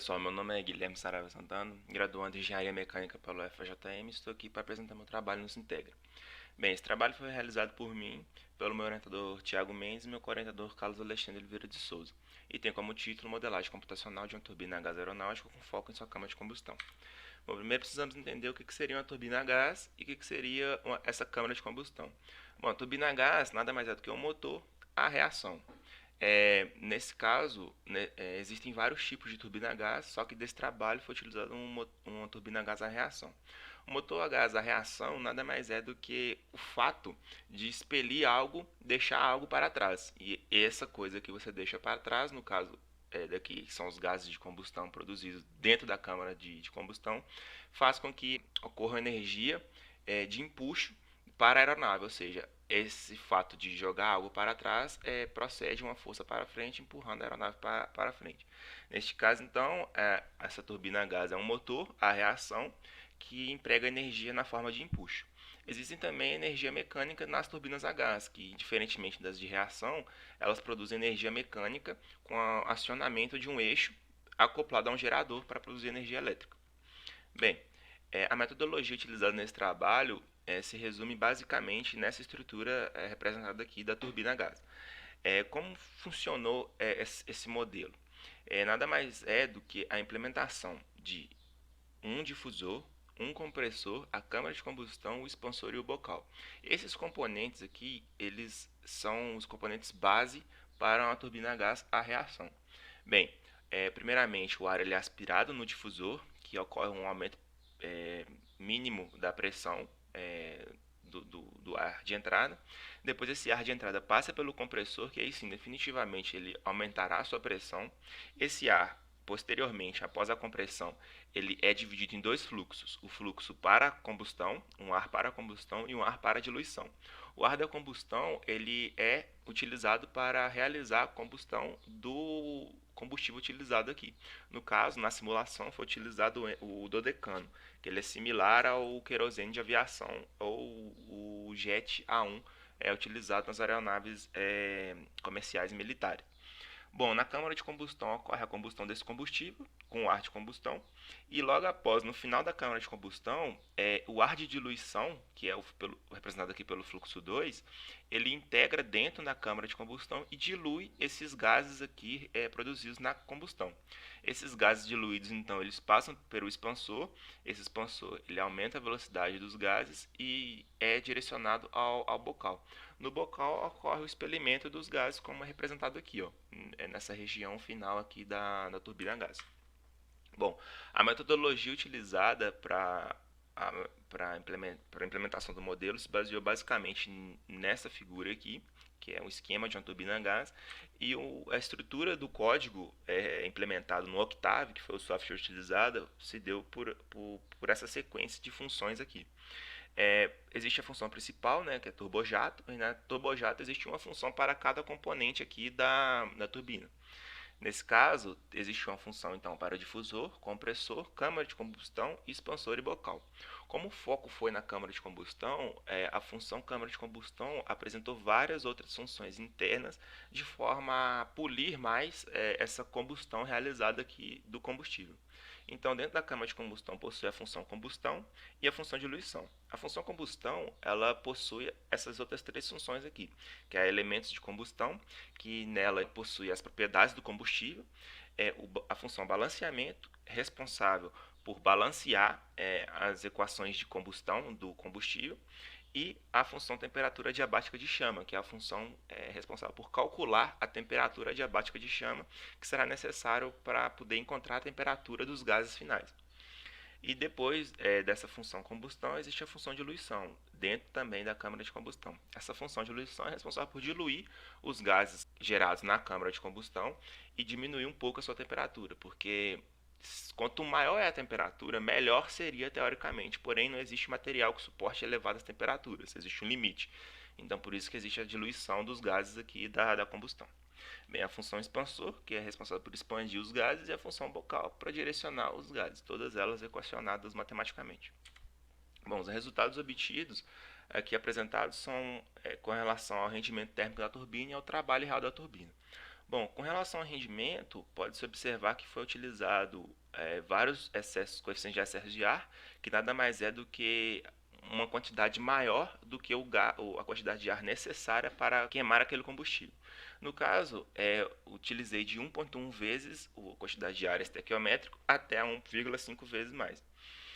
pessoal, meu nome é Guilherme Saraiva Santana, graduando em Engenharia Mecânica pelo FJM, e estou aqui para apresentar meu trabalho no Sintegra. Bem, esse trabalho foi realizado por mim, pelo meu orientador Tiago Mendes e meu co-orientador Carlos Alexandre Oliveira de Souza, e tem como título Modelagem Computacional de uma turbina a gás aeronáutica com foco em sua cama de combustão. Bom, primeiro precisamos entender o que seria uma turbina a gás e o que seria essa câmara de combustão. Bom, a turbina a gás nada mais é do que um motor a reação. Nesse caso, né, existem vários tipos de turbina a gás, só que desse trabalho foi utilizado uma turbina a gás a reação. O motor a gás a reação nada mais é do que o fato de expelir algo, deixar algo para trás. E essa coisa que você deixa para trás, no caso daqui são os gases de combustão produzidos dentro da câmara de combustão, faz com que ocorra energia de empuxo para a aeronave, ou seja, esse fato de jogar algo para trás procede uma força para frente, empurrando a aeronave para frente. Neste caso, então, essa turbina a gás é um motor a reação que emprega energia na forma de empuxo. Existem também energia mecânica nas turbinas a gás, que, diferentemente das de reação, elas produzem energia mecânica com o acionamento de um eixo acoplado a um gerador para produzir energia elétrica. Bem, a metodologia utilizada nesse trabalho se resume basicamente nessa estrutura representada aqui da turbina a gás. Como funcionou esse modelo? Nada mais é do que a implementação de um difusor, um compressor, a câmara de combustão, o expansor e o bocal. Esses componentes aqui, eles são os componentes base para uma turbina a gás a reação. Bem, primeiramente o ar ele é aspirado no difusor, que ocorre um aumento mínimo da pressão do ar de entrada. Depois esse ar de entrada passa pelo compressor, que aí sim, definitivamente ele aumentará a sua pressão. Esse ar, posteriormente, após a compressão, ele é dividido em dois fluxos. O fluxo para combustão, um ar para combustão e um ar para diluição. O ar da combustão ele é utilizado para realizar a combustão do combustível utilizado aqui. No caso, na simulação, foi utilizado o dodecano, que ele é similar ao querosene de aviação ou o jet A1 utilizado nas aeronaves comerciais e militares. Bom, na câmara de combustão ocorre a combustão desse combustível com o ar de combustão e logo após, no final da câmara de combustão, o ar de diluição, que é representado aqui pelo fluxo 2, ele integra dentro da câmara de combustão e dilui esses gases aqui produzidos na combustão. Esses gases diluídos, então, eles passam pelo expansor. Esse expansor ele aumenta a velocidade dos gases e é direcionado ao bocal. No bocal ocorre o expelimento dos gases, como é representado aqui, ó, nessa região final aqui da turbina a gás. Bom, a metodologia utilizada para a implementação do modelo se baseou basicamente nessa figura aqui, que é um esquema de uma turbina a gás, e a estrutura do código implementado no Octave, que foi o software utilizado, se deu por essa sequência de funções aqui. Existe a função principal, né, que é turbojato, e na turbojato existe uma função para cada componente aqui da turbina. Nesse caso, existe uma função então para difusor, compressor, câmara de combustão, expansor e bocal. Como o foco foi na câmara de combustão, a função câmara de combustão apresentou várias outras funções internas de forma a polir mais essa combustão realizada aqui do combustível. Então, dentro da câmara de combustão possui a função combustão e a função diluição. A função combustão, ela possui essas outras três funções aqui, que é elementos de combustão, que nela possui as propriedades do combustível, a função balanceamento, responsável por balancear as equações de combustão do combustível, e a função temperatura diabática de chama, que é a função responsável por calcular a temperatura diabática de chama, que será necessário para poder encontrar a temperatura dos gases finais. E depois dessa função combustão, existe a função diluição, dentro também da câmara de combustão. Essa função de diluição é responsável por diluir os gases gerados na câmara de combustão e diminuir um pouco a sua temperatura, porque quanto maior é a temperatura, melhor seria teoricamente, porém não existe material que suporte elevadas temperaturas, existe um limite. Então por isso que existe a diluição dos gases aqui da combustão. Bem, a função expansor, que é responsável por expandir os gases, e a função bocal, para direcionar os gases, todas elas equacionadas matematicamente. Bom, os resultados obtidos aqui apresentados são com relação ao rendimento térmico da turbina e ao trabalho real da turbina. Bom, com relação ao rendimento, pode-se observar que foi utilizado vários coeficientes de excesso de ar, que nada mais é do que uma quantidade maior do que a quantidade de ar necessária para queimar aquele combustível. No caso, utilizei de 1,1 vezes a quantidade de ar estequiométrico até 1,5 vezes mais.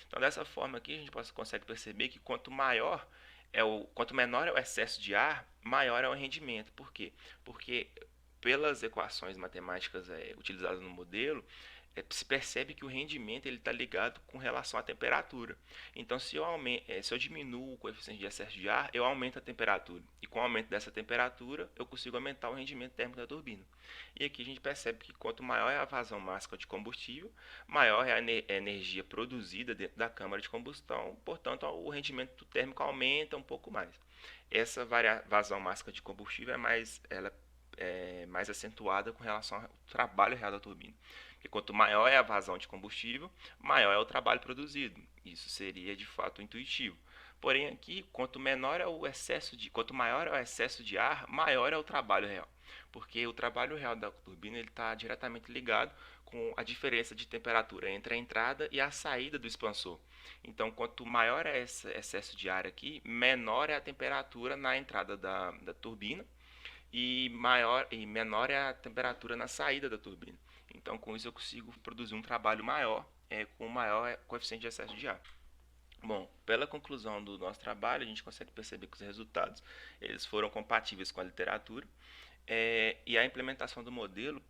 Então, dessa forma aqui, a gente consegue perceber que quanto menor é o excesso de ar, maior é o rendimento. Por quê? Porque pelas equações matemáticas utilizadas no modelo, se percebe que o rendimento está ligado com relação à temperatura. Então, se eu diminuo o coeficiente de excesso de ar, eu aumento a temperatura. E com o aumento dessa temperatura, eu consigo aumentar o rendimento térmico da turbina. E aqui a gente percebe que quanto maior é a vazão máxima de combustível, maior é a energia produzida dentro da câmara de combustão, portanto, o rendimento térmico aumenta um pouco mais. Essa vazão máxima de combustível ela é mais acentuada com relação ao trabalho real da turbina. Porque quanto maior é a vazão de combustível, maior é o trabalho produzido. Isso seria de fato intuitivo. Porém aqui, quanto maior é o excesso de ar, maior é o trabalho real. Porque o trabalho real da turbina está diretamente ligado com a diferença de temperatura entre a entrada e a saída do expansor. Então, quanto maior é esse excesso de ar aqui, menor é a temperatura na entrada da turbina e menor é a temperatura na saída da turbina. Então, com isso eu consigo produzir um trabalho maior com maior coeficiente de excesso de ar. Bom, pela conclusão do nosso trabalho, a gente consegue perceber que os resultados eles foram compatíveis com a literatura e a implementação do modelo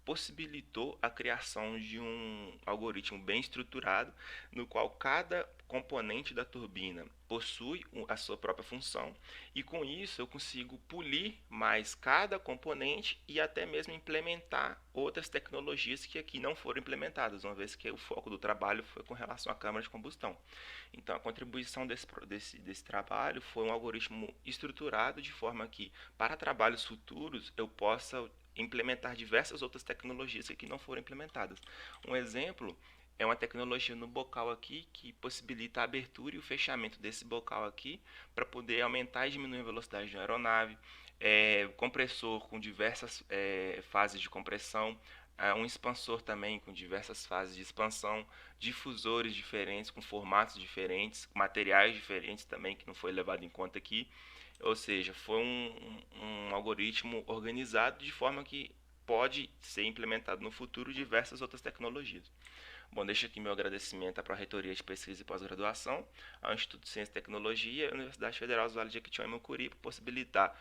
possibilitou a criação de um algoritmo bem estruturado, no qual cada componente da turbina possui a sua própria função, e com isso eu consigo polir mais cada componente e até mesmo implementar outras tecnologias que aqui não foram implementadas, uma vez que o foco do trabalho foi com relação à câmara de combustão. Então, a contribuição desse trabalho foi um algoritmo estruturado de forma que, para trabalhos futuros, eu possa implementar diversas outras tecnologias que não foram implementadas. Um exemplo é uma tecnologia no bocal aqui que possibilita a abertura e o fechamento desse bocal aqui para poder aumentar e diminuir a velocidade de uma aeronave, compressor com diversas fases de compressão, um expansor também com diversas fases de expansão, difusores diferentes com formatos diferentes, materiais diferentes também que não foi levado em conta aqui. Ou seja, foi um algoritmo organizado de forma que pode ser implementado no futuro diversas outras tecnologias. Bom, deixo aqui meu agradecimento à Pró-Reitoria de Pesquisa e Pós-Graduação, ao Instituto de Ciência e Tecnologia e à Universidade Federal do Vale de Jequitinhonha e Mucuri por possibilitar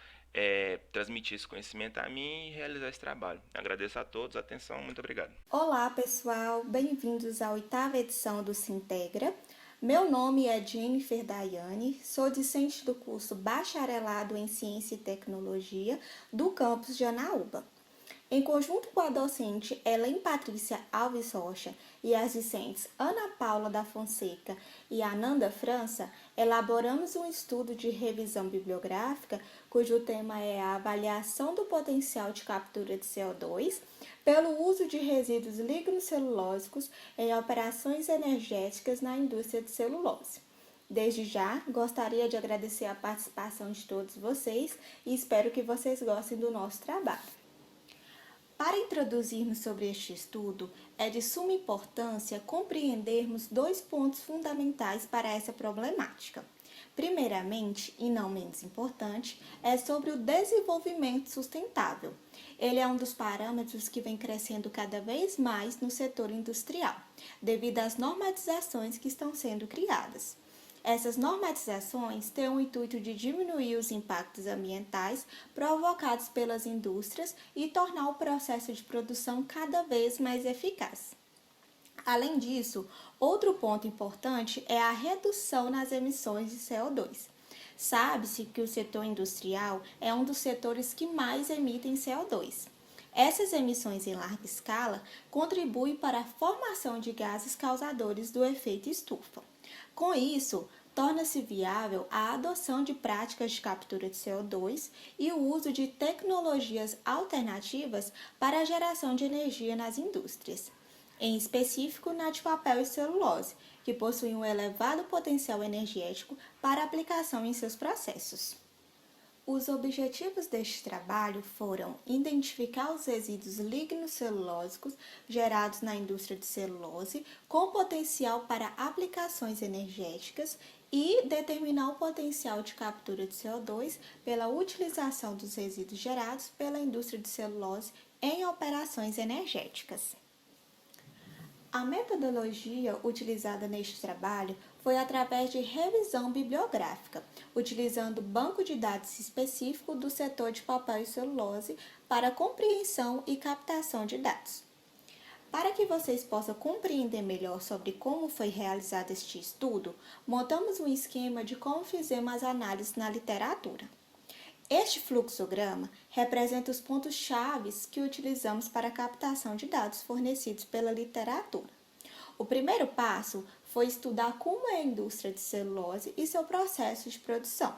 transmitir esse conhecimento a mim e realizar esse trabalho. Agradeço a todos a atenção, muito obrigado. Olá, pessoal, bem-vindos à 8ª edição do Sintegra. Meu nome é Jennifer Daiane, sou discente do curso Bacharelado em Ciência e Tecnologia do campus de Anaúba. Em conjunto com a docente Helen Patrícia Alves Rocha e as discentes Ana Paula da Fonseca e Ananda França, elaboramos um estudo de revisão bibliográfica cujo tema é a avaliação do potencial de captura de CO2 pelo uso de resíduos lignocelulósicos em operações energéticas na indústria de celulose. Desde já, gostaria de agradecer a participação de todos vocês e espero que vocês gostem do nosso trabalho. Para introduzirmos sobre este estudo, é de suma importância compreendermos 2 pontos fundamentais para essa problemática. Primeiramente, e não menos importante, é sobre o desenvolvimento sustentável. Ele é um dos parâmetros que vem crescendo cada vez mais no setor industrial, devido às normatizações que estão sendo criadas. Essas normatizações têm o intuito de diminuir os impactos ambientais provocados pelas indústrias e tornar o processo de produção cada vez mais eficaz. Além disso, outro ponto importante é a redução nas emissões de CO2. Sabe-se que o setor industrial é um dos setores que mais emitem CO2. Essas emissões em larga escala contribuem para a formação de gases causadores do efeito estufa. Com isso, torna-se viável a adoção de práticas de captura de CO2 e o uso de tecnologias alternativas para a geração de energia nas indústrias, em específico na de papel e celulose, que possuem um elevado potencial energético para aplicação em seus processos. Os objetivos deste trabalho foram identificar os resíduos lignocelulósicos gerados na indústria de celulose com potencial para aplicações energéticas e determinar o potencial de captura de CO2 pela utilização dos resíduos gerados pela indústria de celulose em operações energéticas. A metodologia utilizada neste trabalho foi através de revisão bibliográfica, utilizando banco de dados específico do setor de papel e celulose para compreensão e captação de dados. Para que vocês possam compreender melhor sobre como foi realizado este estudo, montamos um esquema de como fizemos as análises na literatura. Este fluxograma representa os pontos-chave que utilizamos para a captação de dados fornecidos pela literatura. O primeiro passo foi estudar como é a indústria de celulose e seu processo de produção.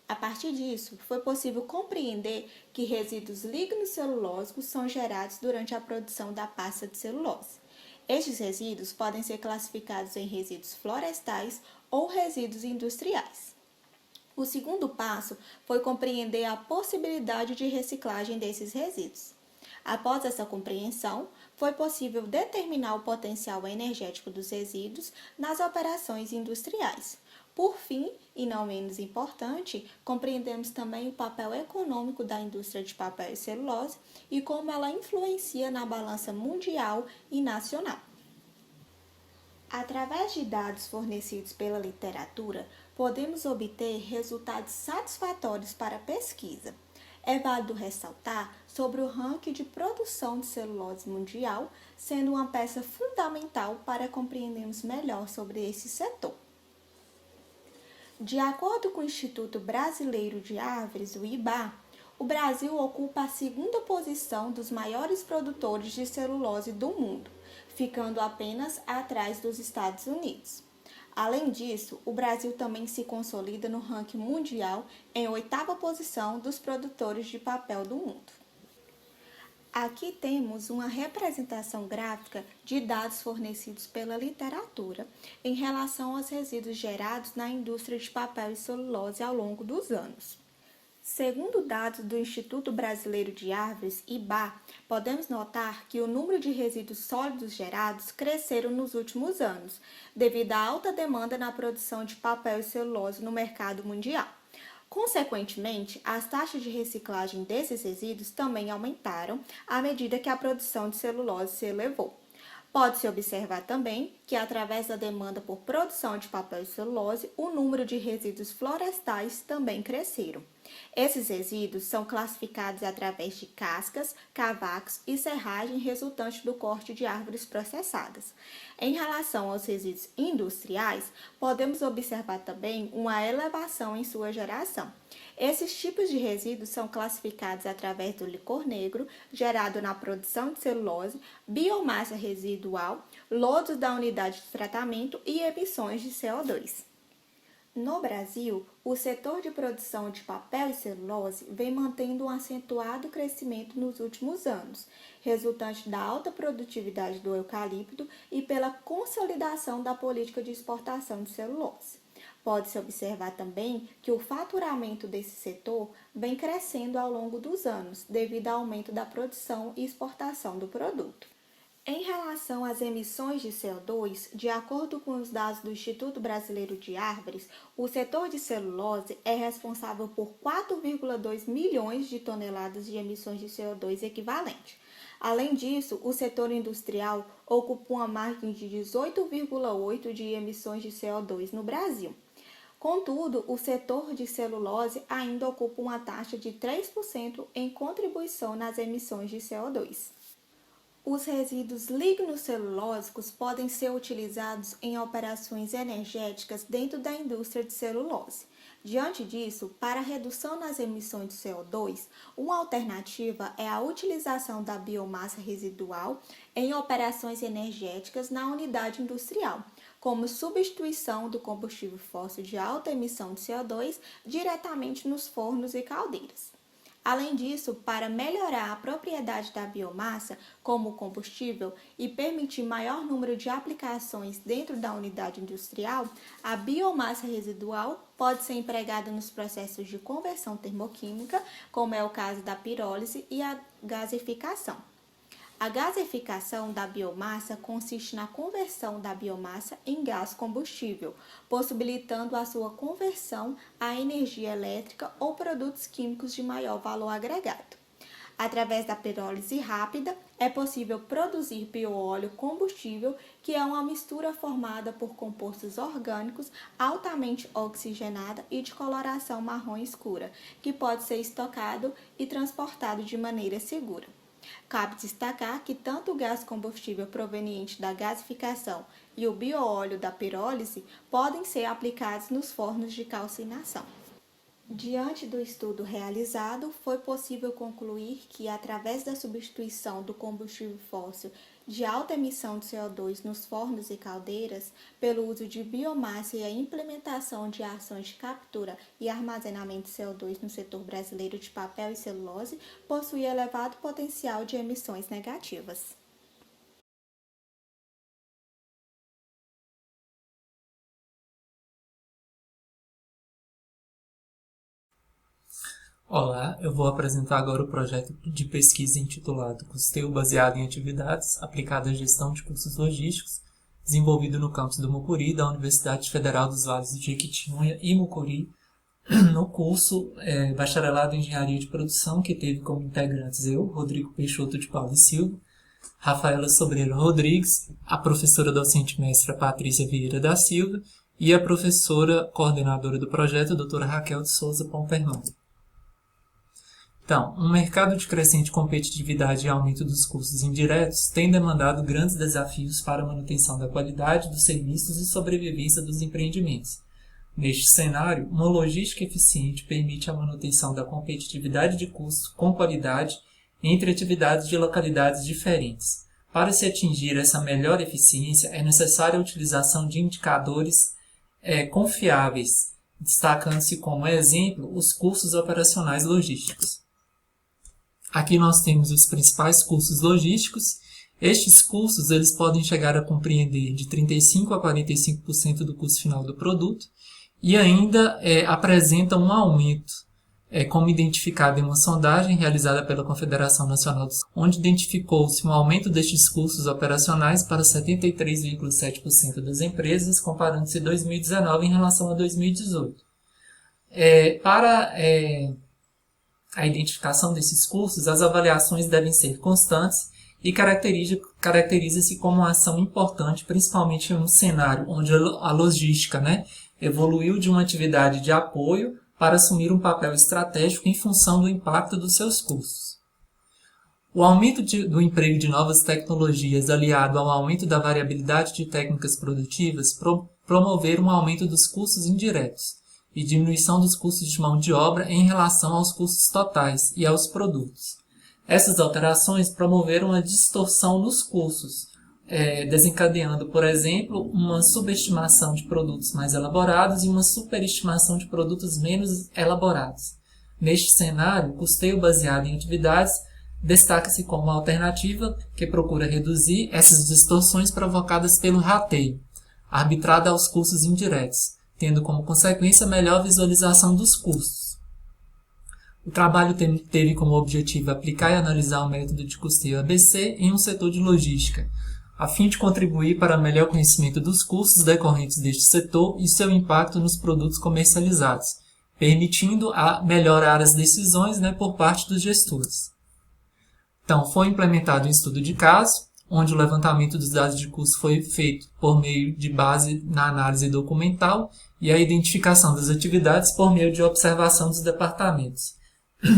A partir disso, foi possível compreender que resíduos lignocelulósicos são gerados durante a produção da pasta de celulose. Estes resíduos podem ser classificados em resíduos florestais ou resíduos industriais. O segundo passo foi compreender a possibilidade de reciclagem desses resíduos. Após essa compreensão, foi possível determinar o potencial energético dos resíduos nas operações industriais. Por fim, e não menos importante, compreendemos também o papel econômico da indústria de papel e celulose e como ela influencia na balança mundial e nacional. Através de dados fornecidos pela literatura, podemos obter resultados satisfatórios para a pesquisa. É válido ressaltar sobre o ranking de produção de celulose mundial, sendo uma peça fundamental para compreendermos melhor sobre esse setor. De acordo com o Instituto Brasileiro de Árvores, o IBÁ, o Brasil ocupa a segunda posição dos maiores produtores de celulose do mundo, ficando apenas atrás dos Estados Unidos. Além disso, o Brasil também se consolida no ranking mundial em 8ª posição dos produtores de papel do mundo. Aqui temos uma representação gráfica de dados fornecidos pela literatura em relação aos resíduos gerados na indústria de papel e celulose ao longo dos anos. Segundo dados do Instituto Brasileiro de Árvores, IBÁ, podemos notar que o número de resíduos sólidos gerados cresceram nos últimos anos, devido à alta demanda na produção de papel e celulose no mercado mundial. Consequentemente, as taxas de reciclagem desses resíduos também aumentaram à medida que a produção de celulose se elevou. Pode-se observar também que, através da demanda por produção de papel e celulose, o número de resíduos florestais também cresceram. Esses resíduos são classificados através de cascas, cavacos e serragem resultante do corte de árvores processadas. Em relação aos resíduos industriais, podemos observar também uma elevação em sua geração. Esses tipos de resíduos são classificados através do licor negro, gerado na produção de celulose, biomassa residual, lodos da unidade de tratamento e emissões de CO2. No Brasil, o setor de produção de papel e celulose vem mantendo um acentuado crescimento nos últimos anos, resultante da alta produtividade do eucalipto e pela consolidação da política de exportação de celulose. Pode-se observar também que o faturamento desse setor vem crescendo ao longo dos anos, devido ao aumento da produção e exportação do produto. Em relação às emissões de CO2, de acordo com os dados do Instituto Brasileiro de Árvores, o setor de celulose é responsável por 4,2 milhões de toneladas de emissões de CO2 equivalente. Além disso, o setor industrial ocupa uma margem de 18,8% de emissões de CO2 no Brasil. Contudo, o setor de celulose ainda ocupa uma taxa de 3% em contribuição nas emissões de CO2. Os resíduos lignocelulósicos podem ser utilizados em operações energéticas dentro da indústria de celulose. Diante disso, para a redução nas emissões de CO2, uma alternativa é a utilização da biomassa residual em operações energéticas na unidade industrial, como substituição do combustível fóssil de alta emissão de CO2 diretamente nos fornos e caldeiras. Além disso, para melhorar a propriedade da biomassa como combustível e permitir maior número de aplicações dentro da unidade industrial, a biomassa residual pode ser empregada nos processos de conversão termoquímica, como é o caso da pirólise e a gasificação. A gasificação da biomassa consiste na conversão da biomassa em gás combustível, possibilitando a sua conversão a energia elétrica ou produtos químicos de maior valor agregado. Através da pirólise rápida, é possível produzir bioóleo combustível, que é uma mistura formada por compostos orgânicos altamente oxigenada e de coloração marrom escura, que pode ser estocado e transportado de maneira segura. Cabe destacar que tanto o gás combustível proveniente da gasificação e o bioóleo da pirólise podem ser aplicados nos fornos de calcinação. Diante do estudo realizado, foi possível concluir que, através da substituição do combustível fóssil de alta emissão de CO2 nos fornos e caldeiras, pelo uso de biomassa e a implementação de ações de captura e armazenamento de CO2 no setor brasileiro de papel e celulose, possui elevado potencial de emissões negativas. Olá, eu vou apresentar agora o projeto de pesquisa intitulado Custeio baseado em atividades aplicadas à gestão de custos logísticos, desenvolvido no campus do Mucuri, da Universidade Federal dos Vales de Jequitinhonha e Mucuri, no curso Bacharelado em Engenharia de Produção, que teve como integrantes eu, Rodrigo Peixoto de Paulo e Silva, Rafaela Sobreira Rodrigues, a professora docente mestra Patrícia Vieira da Silva e a professora coordenadora do projeto, doutora Raquel de Souza Pomperman. Então, um mercado de crescente competitividade e aumento dos custos indiretos tem demandado grandes desafios para a manutenção da qualidade dos serviços e sobrevivência dos empreendimentos. Neste cenário, uma logística eficiente permite a manutenção da competitividade de custo com qualidade entre atividades de localidades diferentes. Para se atingir essa melhor eficiência, é necessária a utilização de indicadores confiáveis, destacando-se como exemplo os custos operacionais logísticos. Aqui nós temos os principais custos logísticos. Estes custos eles podem chegar a compreender de 35% a 45% do custo final do produto e ainda apresentam um aumento, como identificado em uma sondagem realizada pela Confederação Nacional onde identificou-se um aumento destes custos operacionais para 73,7% das empresas, comparando-se 2019 em relação a 2018. Para a identificação desses custos, as avaliações devem ser constantes e caracteriza-se como uma ação importante, principalmente em um cenário onde a logística evoluiu de uma atividade de apoio para assumir um papel estratégico em função do impacto dos seus custos. O aumento do emprego de novas tecnologias, aliado ao aumento da variabilidade de técnicas produtivas, promoveram um aumento dos custos indiretos e diminuição dos custos de mão de obra em relação aos custos totais e aos produtos. Essas alterações promoveram a distorção nos custos, desencadeando, por exemplo, uma subestimação de produtos mais elaborados e uma superestimação de produtos menos elaborados. Neste cenário, o custeio baseado em atividades destaca-se como uma alternativa que procura reduzir essas distorções provocadas pelo rateio, arbitrado aos custos indiretos, tendo como consequência melhor visualização dos custos. O trabalho teve como objetivo aplicar e analisar o método de custeio ABC em um setor de logística, a fim de contribuir para melhor conhecimento dos custos decorrentes deste setor e seu impacto nos produtos comercializados, permitindo melhorar as decisões por parte dos gestores. Então, foi implementado um estudo de caso, onde o levantamento dos dados de custo foi feito por meio de base na análise documental e a identificação das atividades por meio de observação dos departamentos.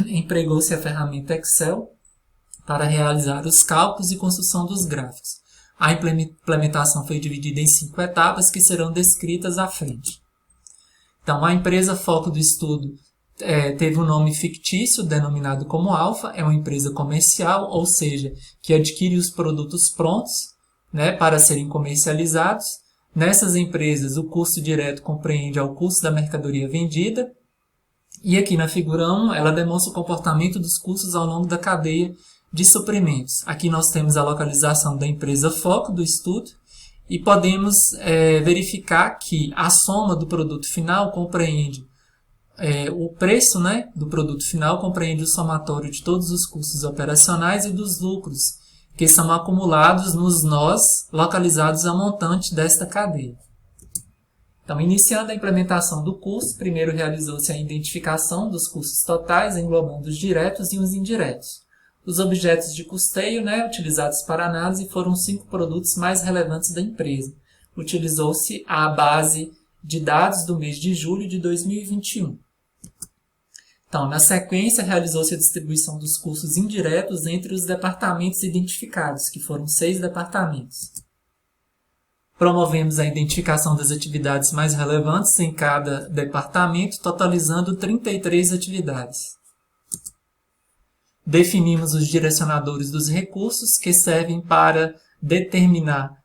Empregou-se a ferramenta Excel para realizar os cálculos e construção dos gráficos. A implementação foi dividida em 5 etapas que serão descritas à frente. Então, a empresa foco do estudo teve um nome fictício, denominado como Alfa, é uma empresa comercial, ou seja, que adquire os produtos prontos para serem comercializados. Nessas empresas, o custo direto compreende ao custo da mercadoria vendida, E aqui na figura 1, ela demonstra o comportamento dos custos ao longo da cadeia de suprimentos. Aqui nós temos a localização da empresa foco do estudo e podemos verificar que a soma do produto final compreende o preço, né, do produto final compreende o somatório de todos os custos operacionais e dos lucros, que são acumulados nos nós localizados ao montante desta cadeia. Então, iniciando a implementação do custo, primeiro realizou-se a identificação dos custos totais, englobando os diretos e os indiretos. Os objetos de custeio, né, utilizados para análise foram 5 produtos mais relevantes da empresa. Utilizou-se a base de dados do mês de julho de 2021. Então, na sequência, realizou-se a distribuição dos custos indiretos entre os departamentos identificados, que foram 6 departamentos. Promovemos a identificação das atividades mais relevantes em cada departamento, totalizando 33 atividades. Definimos os direcionadores dos recursos, que servem para determinar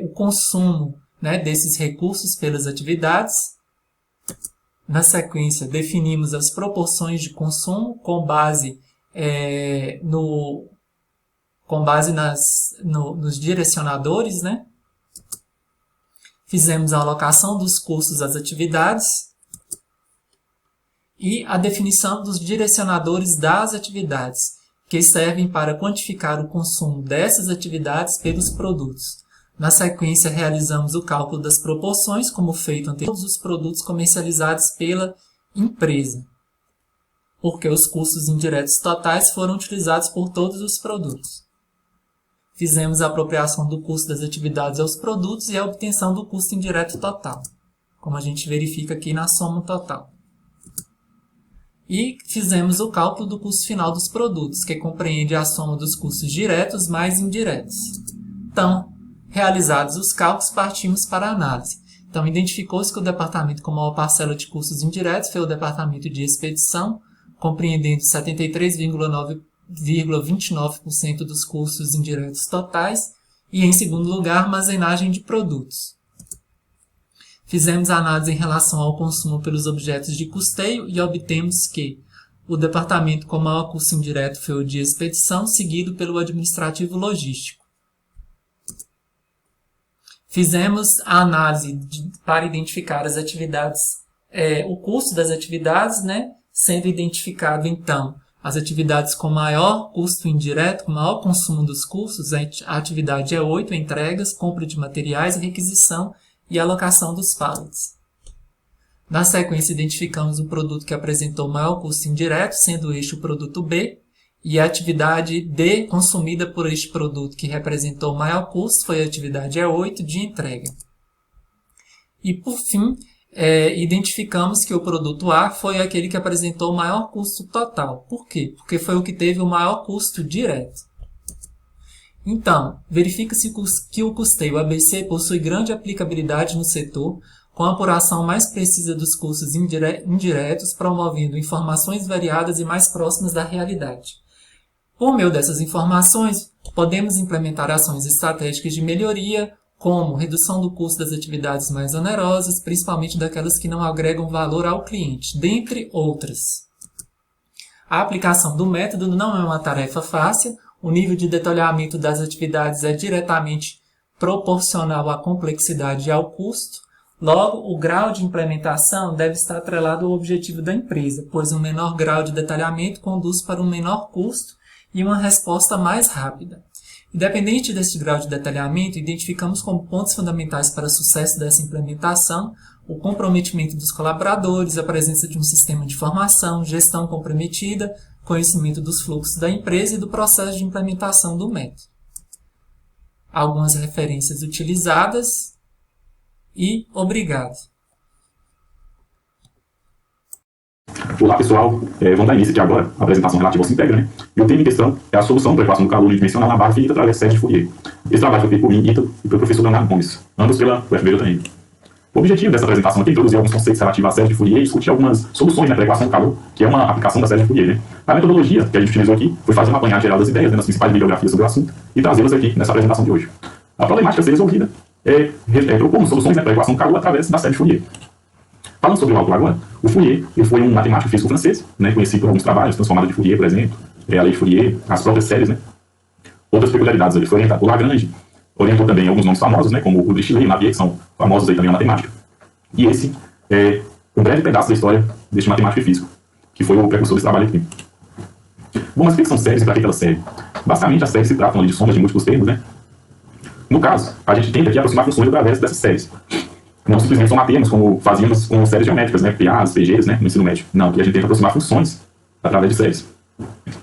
o consumo, né, desses recursos pelas atividades. Na sequência, definimos as proporções de consumo com base nos direcionadores, né? Fizemos a alocação dos custos às atividades e a definição dos direcionadores das atividades, que servem para quantificar o consumo dessas atividades pelos produtos. Na sequência, realizamos o cálculo das proporções, como feito ante todos os produtos comercializados pela empresa, porque os custos indiretos totais foram utilizados por todos os produtos. Fizemos a apropriação do custo das atividades aos produtos e a obtenção do custo indireto total, como a gente verifica aqui na soma total. E fizemos o cálculo do custo final dos produtos, que compreende a soma dos custos diretos mais indiretos. Então, realizados os cálculos, partimos para a análise. Então, identificou-se que o departamento com maior parcela de custos indiretos foi o departamento de expedição, compreendendo 73,29% dos custos indiretos totais, e, em segundo lugar, armazenagem de produtos. Fizemos a análise em relação ao consumo pelos objetos de custeio e obtemos que o departamento com maior custo indireto foi o de expedição, seguido pelo administrativo logístico. Fizemos a análise para identificar as atividades, o custo das atividades, né, sendo identificado, então, as atividades com maior custo indireto, com maior consumo dos custos. A atividade é 8, entregas, compra de materiais, requisição e alocação dos pallets. Na sequência, identificamos o produto que apresentou maior custo indireto, sendo este o produto B, e a atividade D consumida por este produto que representou maior custo foi a atividade E8 de entrega. E, por fim, identificamos que o produto A foi aquele que apresentou o maior custo total. Por quê? Porque foi o que teve o maior custo direto. Então, verifica-se que o custeio ABC possui grande aplicabilidade no setor, com a apuração mais precisa dos custos indiretos, promovendo informações variadas e mais próximas da realidade. Por meio dessas informações, podemos implementar ações estratégicas de melhoria, como redução do custo das atividades mais onerosas, principalmente daquelas que não agregam valor ao cliente, dentre outras. A aplicação do método não é uma tarefa fácil, o nível de detalhamento das atividades é diretamente proporcional à complexidade e ao custo. Logo, o grau de implementação deve estar atrelado ao objetivo da empresa, pois um menor grau de detalhamento conduz para um menor custo e uma resposta mais rápida. Independente deste grau de detalhamento, identificamos como pontos fundamentais para o sucesso dessa implementação o comprometimento dos colaboradores, a presença de um sistema de formação, gestão comprometida, conhecimento dos fluxos da empresa e do processo de implementação do método. Algumas referências utilizadas e obrigado. Olá pessoal, vamos dar início aqui agora à apresentação relativa ao Sintegra, né? E o tema em questão é a solução para a equação do calor unidimensional na barra finita através da série de Fourier. Esse trabalho foi feito por mim, Ítalo, e pelo professor Leonardo Gomes, ambos pela UFB também. O objetivo dessa apresentação aqui é introduzir alguns conceitos relativos à série de Fourier e discutir algumas soluções, né, para a equação do calor, que é uma aplicação da série de Fourier, né? A metodologia que a gente utilizou aqui foi fazer uma apanhada geral das ideias, né, nas principais bibliografias sobre o assunto, e trazê-las aqui nessa apresentação de hoje. A problemática a ser resolvida é propor soluções, né, para a equação do calor através da série de Fourier. Falando sobre o autor agora, o Fourier ele foi um matemático físico francês, né, conhecido por alguns trabalhos, transformada de Fourier, por exemplo, a lei de Fourier, as próprias séries, né. Outras peculiaridades, ele foi orientado por Lagrange, orientou também alguns nomes famosos, né, como o Dirichlet e o Navier, que são famosos aí também na matemática. E esse é um breve pedaço da história deste matemático e físico, que foi o precursor desse trabalho aqui. Bom, mas o que são séries e para que elas servem? Basicamente, as séries se tratam ali de somas de múltiplos termos, né? No caso, a gente tenta aqui aproximar funções através dessas séries. Não simplesmente somar termos, como fazíamos com séries geométricas, né? PAs, PGs, né? No ensino médio. Não, aqui a gente tenta aproximar funções através de séries.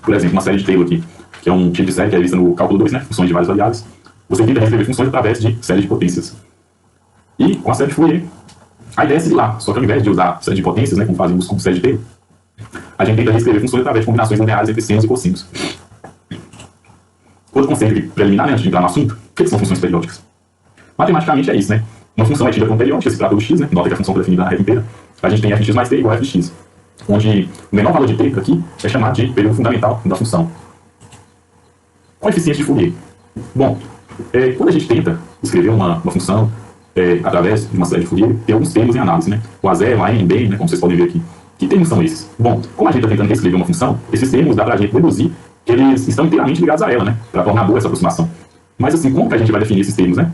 Por exemplo, uma série de Taylor aqui, que é um tipo de série que é vista no cálculo 2, né? Funções de várias variáveis. Você tenta reescrever funções através de séries de potências. E com a série de Fourier, a ideia é similar, só que ao invés de usar série de potências, né? Como fazíamos com série de Taylor, a gente tenta reescrever funções através de combinações lineares entre sinos e cossinos. Outro conceito preliminar, né, antes de entrar no assunto, o que são funções periódicas? Matematicamente é isso, né? Uma função é tida como periódica, se trata do x, né? Nota que a função foi definida na reta inteira. A gente tem f de x mais t igual a f de x, onde o menor valor de t aqui é chamado de período fundamental da função. Coeficiente de Fourier. Bom, quando a gente tenta escrever uma função através de uma série de Fourier, tem alguns termos em análise, né? O A0, A, N, B, né? Como vocês podem ver aqui. Que termos são esses? Bom, como a gente está tentando reescrever uma função, esses termos dá para a gente deduzir que eles estão inteiramente ligados a ela, né? Para tornar boa essa aproximação. Mas assim, como que a gente vai definir esses termos, né?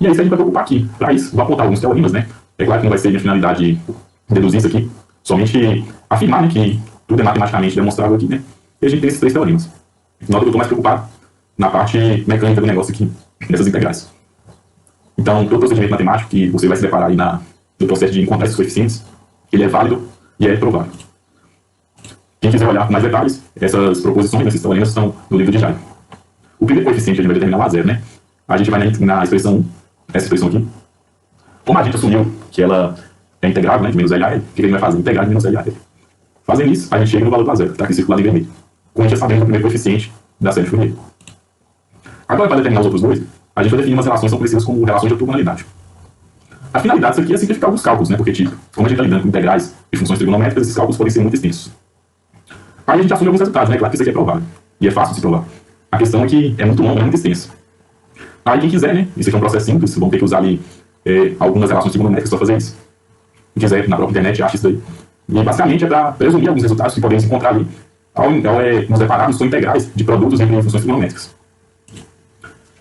E é isso que a gente vai preocupar aqui. Para isso, vou apontar alguns teoremas, né? É claro que não vai ser minha finalidade deduzir isso aqui, somente afirmar, né, que tudo é matematicamente demonstrável aqui, né? E a gente tem esses 3 teoremas. Nota que eu estou mais preocupado na parte mecânica do negócio aqui, dessas integrais. Então, todo procedimento matemático que você vai se deparar aí no processo de encontrar esses coeficientes, ele é válido e é provável. Quem quiser olhar com mais detalhes, essas proposições, esses teoremas estão no livro de Jaime. O primeiro coeficiente a gente vai determinar o A0, né? A gente vai na expressão, essa expressão aqui. Como a gente assumiu que ela é integrável, né, de menos L a L, o que a gente vai fazer? Integrar de menos L a L. Fazendo isso, a gente chega no valor do A0, que está aqui circulado em vermelho. Como a gente já sabemos o primeiro coeficiente da série de Fourier. Agora, para determinar os outros dois, a gente vai definir umas relações que são conhecidas como relações de ortogonalidade. A finalidade disso aqui é simplificar alguns cálculos, né? Porque, tipo, como a gente está lidando com integrais e funções trigonométricas, esses cálculos podem ser muito extensos. Aí a gente assume alguns resultados, né? Claro que isso aqui é provável. E é fácil de se provar. A questão é que é muito longo, é muito extenso. Aí quem quiser, né? Isso aqui é um processo simples, vão ter que usar ali algumas relações trigonométricas para fazer isso. Quem quiser, na própria internet, acha isso daí. E basicamente é para presumir alguns resultados que podemos encontrar ali ao nos depararmos com integrais de produtos entre funções trigonométricas.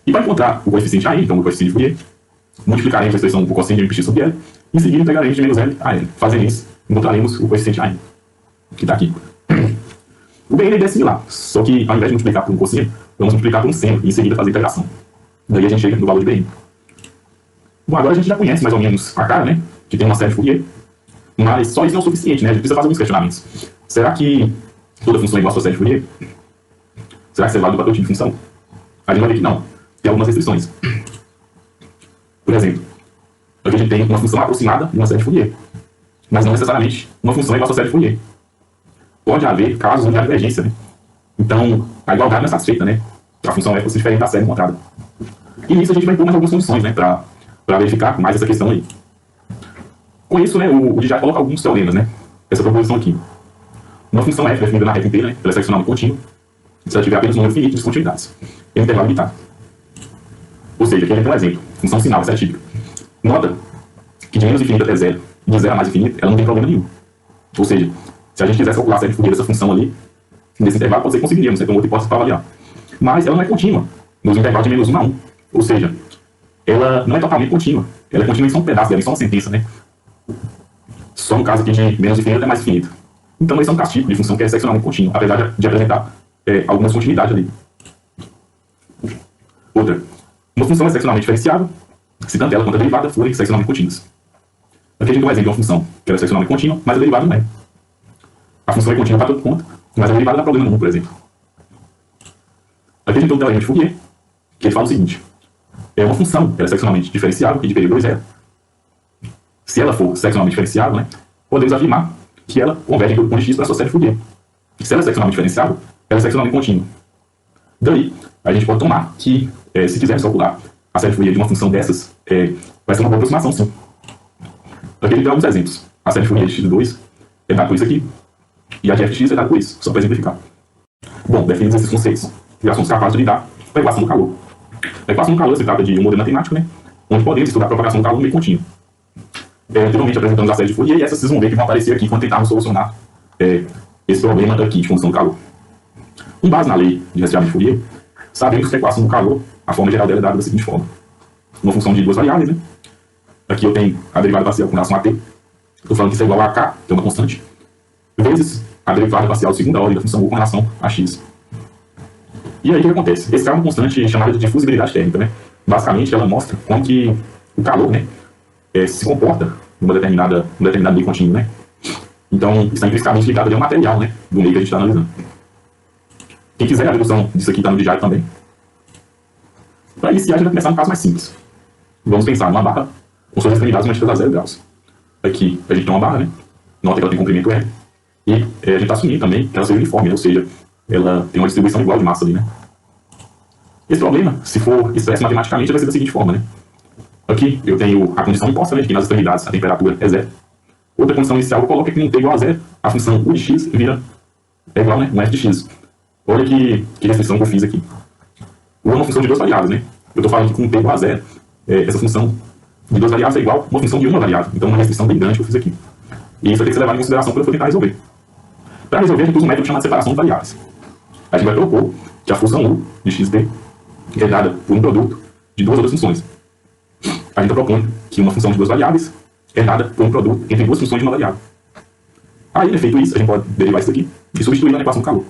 E para encontrar o coeficiente a n, então o coeficiente de Fourier, multiplicaremos a expressão por cosseno de x sobre L, e em seguida integraremos de menos L a L. Fazendo isso, encontraremos o coeficiente a n, que está aqui. O BN é similar, só que ao invés de multiplicar por um cosseno, vamos multiplicar por um seno e em seguida fazer a integração. Daí a gente chega no valor de BN. Bom, agora a gente já conhece mais ou menos a cara, né? Que tem uma série de Fourier, mas só isso não é o suficiente, né? A gente precisa fazer alguns questionamentos. Será que toda função é igual a sua série de Fourier? Será que isso é válido para todo tipo de função? A gente vai ver que não. Tem algumas restrições. Por exemplo, aqui a gente tem uma função aproximada de uma série de Fourier, mas não necessariamente uma função é igual a sua série de Fourier. Pode haver casos onde há divergência, né? Então, a igualdade não é satisfeita, né? A função f fosse diferente da série encontrada. E nisso a gente vai impor mais algumas condições, né? Para verificar mais essa questão aí. Com isso, né, o DJ coloca alguns teoremas, né? Essa proposição aqui. Uma função f definida na reta inteira, né? Ela é seccionalmente contínua, se ela tiver apenas um número finito de descontinuidades, em um intervalo limitado. Ou seja, aqui a gente tem um exemplo. Função sinal, essa é típica. Nota que de menos infinito até zero e de zero a mais infinito, ela não tem problema nenhum. Ou seja, se a gente quisesse calcular a série de Fourier dessa função ali, nesse intervalo, pode ser que conseguiríamos, né? Tem uma outra hipótese para avaliar. Mas ela não é contínua nos intervalos de menos 1 a 1. Ou seja, ela não é totalmente contínua. Ela é contínua em só um pedaço dela, em só uma sentença, né? Só no caso aqui de menos infinito até mais infinito. Então, esse é um caso de função que é seccionalmente contínua, apesar de apresentar algumas continuidades ali. Outra. Uma função é seccionalmente diferenciável, se tanto ela quanto a derivada forem seccionalmente contínuas. Aqui a gente tem um exemplo de uma função que era seccionalmente contínua, mas a derivada não é. A função é contínua para todo ponto, mas a derivada dá problema nenhum, por exemplo. Aqui a gente tem um teorema de Fourier, que ele fala o seguinte. É uma função, ela é seccionalmente diferenciável e de período 2 é zero. Se ela for seccionalmente diferenciável, né, podemos afirmar que ela converge em todo ponto de x para a sua série de Fourier. Se ela é seccionalmente diferenciável, ela é seccionalmente contínua. Daí, a gente pode tomar que, se quisermos calcular a série de Fourier de uma função dessas, vai ser uma boa aproximação, sim. Aqui a gente tem alguns exemplos. A série de Fourier de x de 2 é dada por isso aqui, e a de f de x é dada por isso, só para exemplificar. Bom, definidos esses conceitos, já somos capazes de lidar com a equação do calor. A equação do calor se trata de um modelo matemático, né, onde podemos estudar a propagação do calor no meio contínuo. anteriormente apresentamos a série de Fourier, e essas vocês vão ver que vão aparecer aqui quando tentarmos solucionar esse problema aqui de função do calor. Com base na lei de resfriamento de Fourier, sabemos que a equação do calor, a forma geral dela é dada da seguinte forma. Uma função de duas variáveis, né? Aqui eu tenho a derivada parcial com relação a t. Estou falando que isso é igual a k, que é uma constante, vezes a derivada parcial de segunda ordem da função u com relação a x. E aí o que acontece? Esse é uma constante chamada de difusibilidade térmica, né? Basicamente ela mostra como que o calor, né, se comporta num determinado meio contínuo, né? Então está intrinsecamente ligado ao material, né, do meio que a gente está analisando. Quem quiser a dedução disso aqui está no diário também. Para iniciar, a gente vai começar no caso mais simples. Vamos pensar numa barra com suas extremidades mantidas a 0 graus. Aqui a gente tem uma barra, né? Nota que ela tem comprimento R. E a gente está assumindo também que ela seja uniforme, né? Ou seja, ela tem uma distribuição igual de massa ali, né? Esse problema, se for expresso matematicamente, vai ser da seguinte forma, né? Aqui eu tenho a condição imposta, né? Que nas extremidades a temperatura é 0. Outra condição inicial eu coloco é que não t igual a 0, a função u de x é igual, né? 1 f de x. Olha que restrição que eu fiz aqui. U é uma função de duas variáveis, né? Eu estou falando que com t igual a 0, essa função de duas variáveis é igual a uma função de uma variável. Então, uma restrição bem grande que eu fiz aqui. E isso vai ter que ser levado em consideração quando eu for tentar resolver. Para resolver, a gente usa um método chamado de separação de variáveis. A gente vai propor que a função u de xt é dada por um produto de duas outras funções. A gente propõe que uma função de duas variáveis é dada por um produto entre duas funções de uma variável. Aí, feito isso, a gente pode derivar isso aqui e substituir na equação do calor.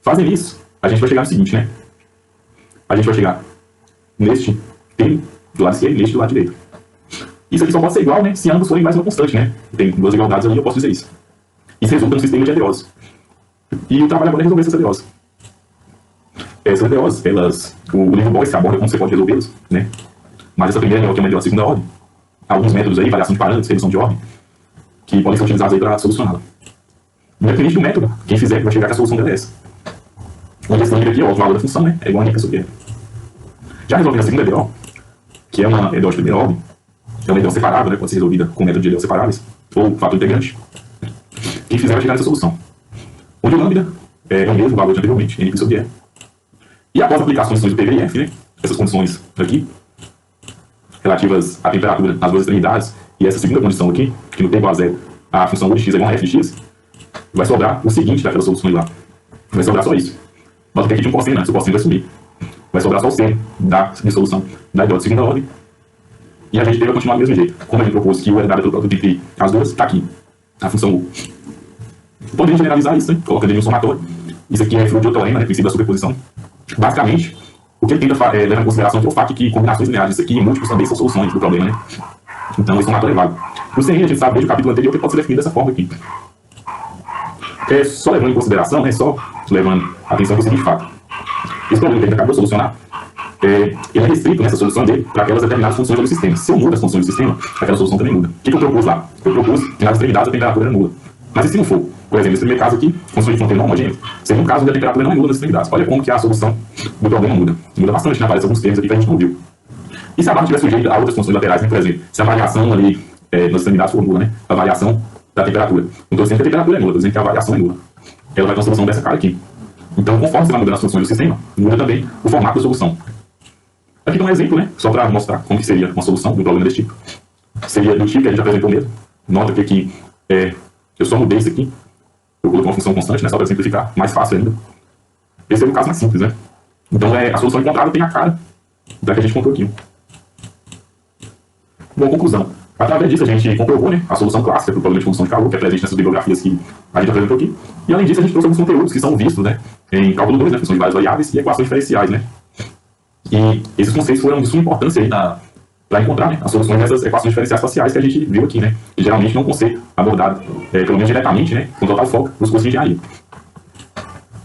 Fazendo isso, a gente vai chegar no seguinte, né? A gente vai chegar neste termo do lado esquerdo e neste do lado direito. Isso aqui só pode ser igual, né, se ambos forem mais uma constante, né? Tem duas igualdades ali, eu posso dizer isso. Isso resulta num sistema de EDOs. E o trabalho agora é resolver essas EDOs. Essas EDOs, o livro Boyce aborda como você pode resolvê-las, né? Mas essa primeira é uma EDO de segunda ordem. Há alguns métodos aí, variação de parâmetros, redução de ordem, que podem ser utilizados aí para solucioná-la. Independente do método, quem fizer vai chegar que a solução dela é essa. Onde esse aqui, ó, o valor da função, né? É igual a pessoa que é. Já resolvendo a segunda EDO, que é uma EDO de primeira ordem, é uma EDO separável, né? Pode ser resolvida com método de EDO separáveis, ou fator integrante. Quem fizer vai chegar nessa solução. Onde o lambda é o mesmo valor de anteriormente, n sobre e. E após aplicar as condições do PV e F, né? Essas condições aqui, relativas à temperatura nas duas extremidades, e essa segunda condição aqui, que no t igual a 0, a função u de x é igual a f de x, vai sobrar o seguinte daquelas soluções lá. Vai sobrar só isso. Nota que aqui tinha um cosseno antes, o cosseno vai subir. Vai sobrar só o seno da dissolução da EDO de segunda ordem. E a gente vai continuar do mesmo jeito. Como a gente propôs que u é dada pelo produto entre as duas, está aqui, a função u. Podemos generalizar isso, né? Colocando em um somatório. Isso aqui é fruto de outro teorema, né? Princípio da superposição. Basicamente, o que ele tenta levar em consideração é o fato de que combinações lineares disso aqui e múltiplos também são soluções do problema, né? Então, esse somatório é válido. No CN, a gente sabe desde o capítulo anterior que pode ser definido dessa forma aqui. Só levando em consideração, né? Só levando atenção para o seguinte fato. Esse problema que a gente acabou de solucionar, ele é restrito nessa solução dele para aquelas determinadas funções do sistema. Se eu mudo as funções do sistema, aquela solução também muda. O que eu propus lá? Eu propus que nas extremidades a temperatura era nula. Mas e se não for? Por exemplo, nesse primeiro caso aqui, funções de fronteira não homogêneas, seria um caso onde a temperatura não é nula nas extremidades. Olha como que a solução do problema muda. Muda bastante, né? Aparece alguns termos aqui que a gente não viu. E se a barra estiver sujeita a outras funções laterais, né? Por exemplo, se a variação ali nas extremidades for nula, né? A variação da temperatura. Não estou dizendo que a temperatura é nula, estou dizendo que a variação é nula. Ela vai ter uma solução dessa cara aqui. Então, conforme você vai mudando as funções do sistema, muda também o formato da solução. Aqui tem um exemplo, né? Só para mostrar como que seria uma solução de um problema desse tipo. Seria do tipo que a gente apresentou mesmo. Nota que aqui eu só mudei isso aqui. Eu coloquei uma função constante, né? Só para simplificar, mais fácil ainda. Esse é o caso mais simples, né? Então, a solução encontrada tem a cara da que a gente contou aqui. Bom, conclusão. Através disso, a gente comprovou, né, a solução clássica para o problema de função de calor, que é presente nessas bibliografias que a gente apresentou aqui. E, além disso, a gente trouxe alguns conteúdos que são vistos, né, em cálculo 2, né, função de várias variáveis e equações diferenciais, né. E esses conceitos foram de suma importância aí para encontrar, né, as soluções dessas equações diferenciais faciais que a gente viu aqui, né, que geralmente não é um conceito abordado, pelo menos diretamente, né, com total foco nos cursos de engenharia.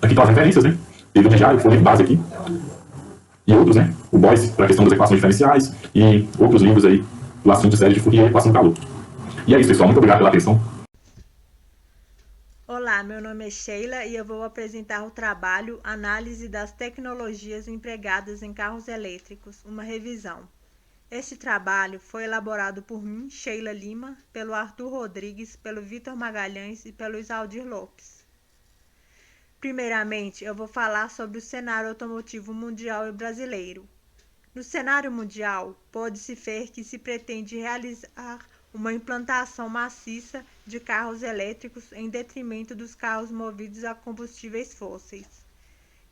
Aqui estão as referências, né, livro de engenharia, folha de base aqui, e outros, né, o Boyce para a questão das equações diferenciais e outros livros aí, do assunto de série de Fourier e equação do calor. E é isso, pessoal, muito obrigado pela atenção. Olá, meu nome é Sheila e eu vou apresentar o trabalho Análise das tecnologias empregadas em carros elétricos, uma revisão. Este trabalho foi elaborado por mim, Sheila Lima, pelo Arthur Rodrigues, pelo Vitor Magalhães e pelo Isaldir Lopes. Primeiramente, eu vou falar sobre o cenário automotivo mundial e brasileiro. No cenário mundial, pode-se ver que se pretende realizar uma implantação maciça de carros elétricos em detrimento dos carros movidos a combustíveis fósseis.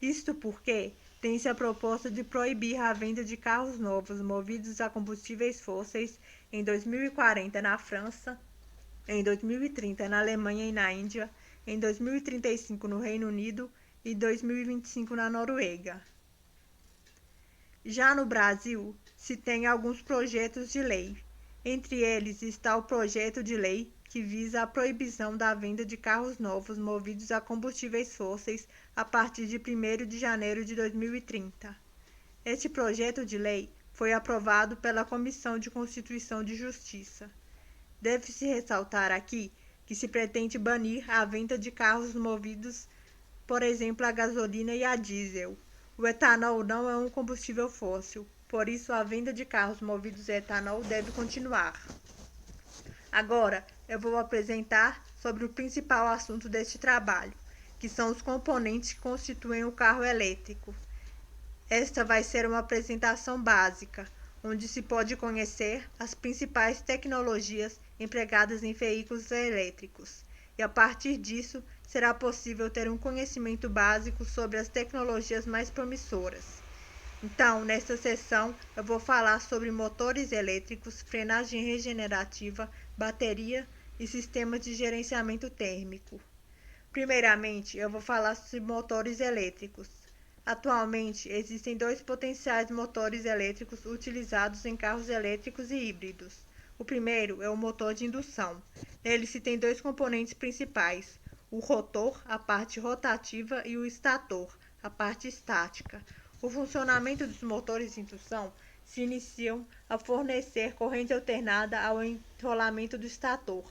Isto porque tem-se a proposta de proibir a venda de carros novos movidos a combustíveis fósseis em 2040 na França, em 2030 na Alemanha e na Índia, em 2035 no Reino Unido e 2025 na Noruega. Já no Brasil, se tem alguns projetos de lei. Entre eles está o projeto de lei que visa a proibição da venda de carros novos movidos a combustíveis fósseis a partir de 1º de janeiro de 2030. Este projeto de lei foi aprovado pela Comissão de Constituição e Justiça. Deve-se ressaltar aqui que se pretende banir a venda de carros movidos, por exemplo, a gasolina e a diesel. O etanol não é um combustível fóssil, por isso a venda de carros movidos a etanol deve continuar. Agora, eu vou apresentar sobre o principal assunto deste trabalho, que são os componentes que constituem o carro elétrico. Esta vai ser uma apresentação básica, onde se pode conhecer as principais tecnologias empregadas em veículos elétricos, e a partir disso será possível ter um conhecimento básico sobre as tecnologias mais promissoras. Então, nesta sessão, eu vou falar sobre motores elétricos, frenagem regenerativa, bateria e sistemas de gerenciamento térmico. Primeiramente, eu vou falar sobre motores elétricos. Atualmente, existem 2 potenciais motores elétricos utilizados em carros elétricos e híbridos. O primeiro é o motor de indução. Nele se tem 2 componentes principais: o rotor, a parte rotativa, e o estator, a parte estática. O funcionamento dos motores de indução se iniciam a fornecer corrente alternada ao enrolamento do estator.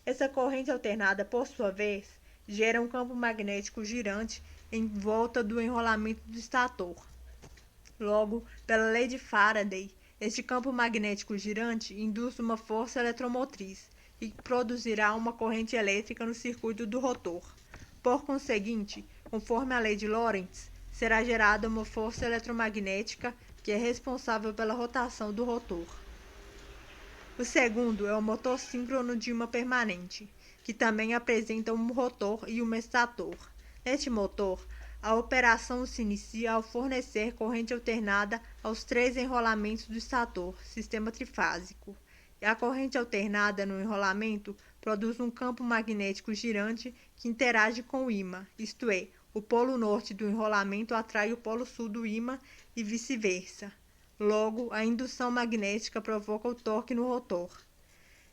Essa corrente alternada, por sua vez, gera um campo magnético girante em volta do enrolamento do estator. Logo, pela lei de Faraday, este campo magnético girante induz uma força eletromotriz e produzirá uma corrente elétrica no circuito do rotor. Por conseguinte, conforme a lei de Lorentz, será gerada uma força eletromagnética que é responsável pela rotação do rotor. O segundo é o motor síncrono de ímã permanente, que também apresenta um rotor e um estator. Neste motor, a operação se inicia ao fornecer corrente alternada aos 3 enrolamentos do estator, sistema trifásico. E a corrente alternada no enrolamento produz um campo magnético girante que interage com o ímã, isto é, o polo norte do enrolamento atrai o polo sul do ímã e vice-versa. Logo, a indução magnética provoca o torque no rotor.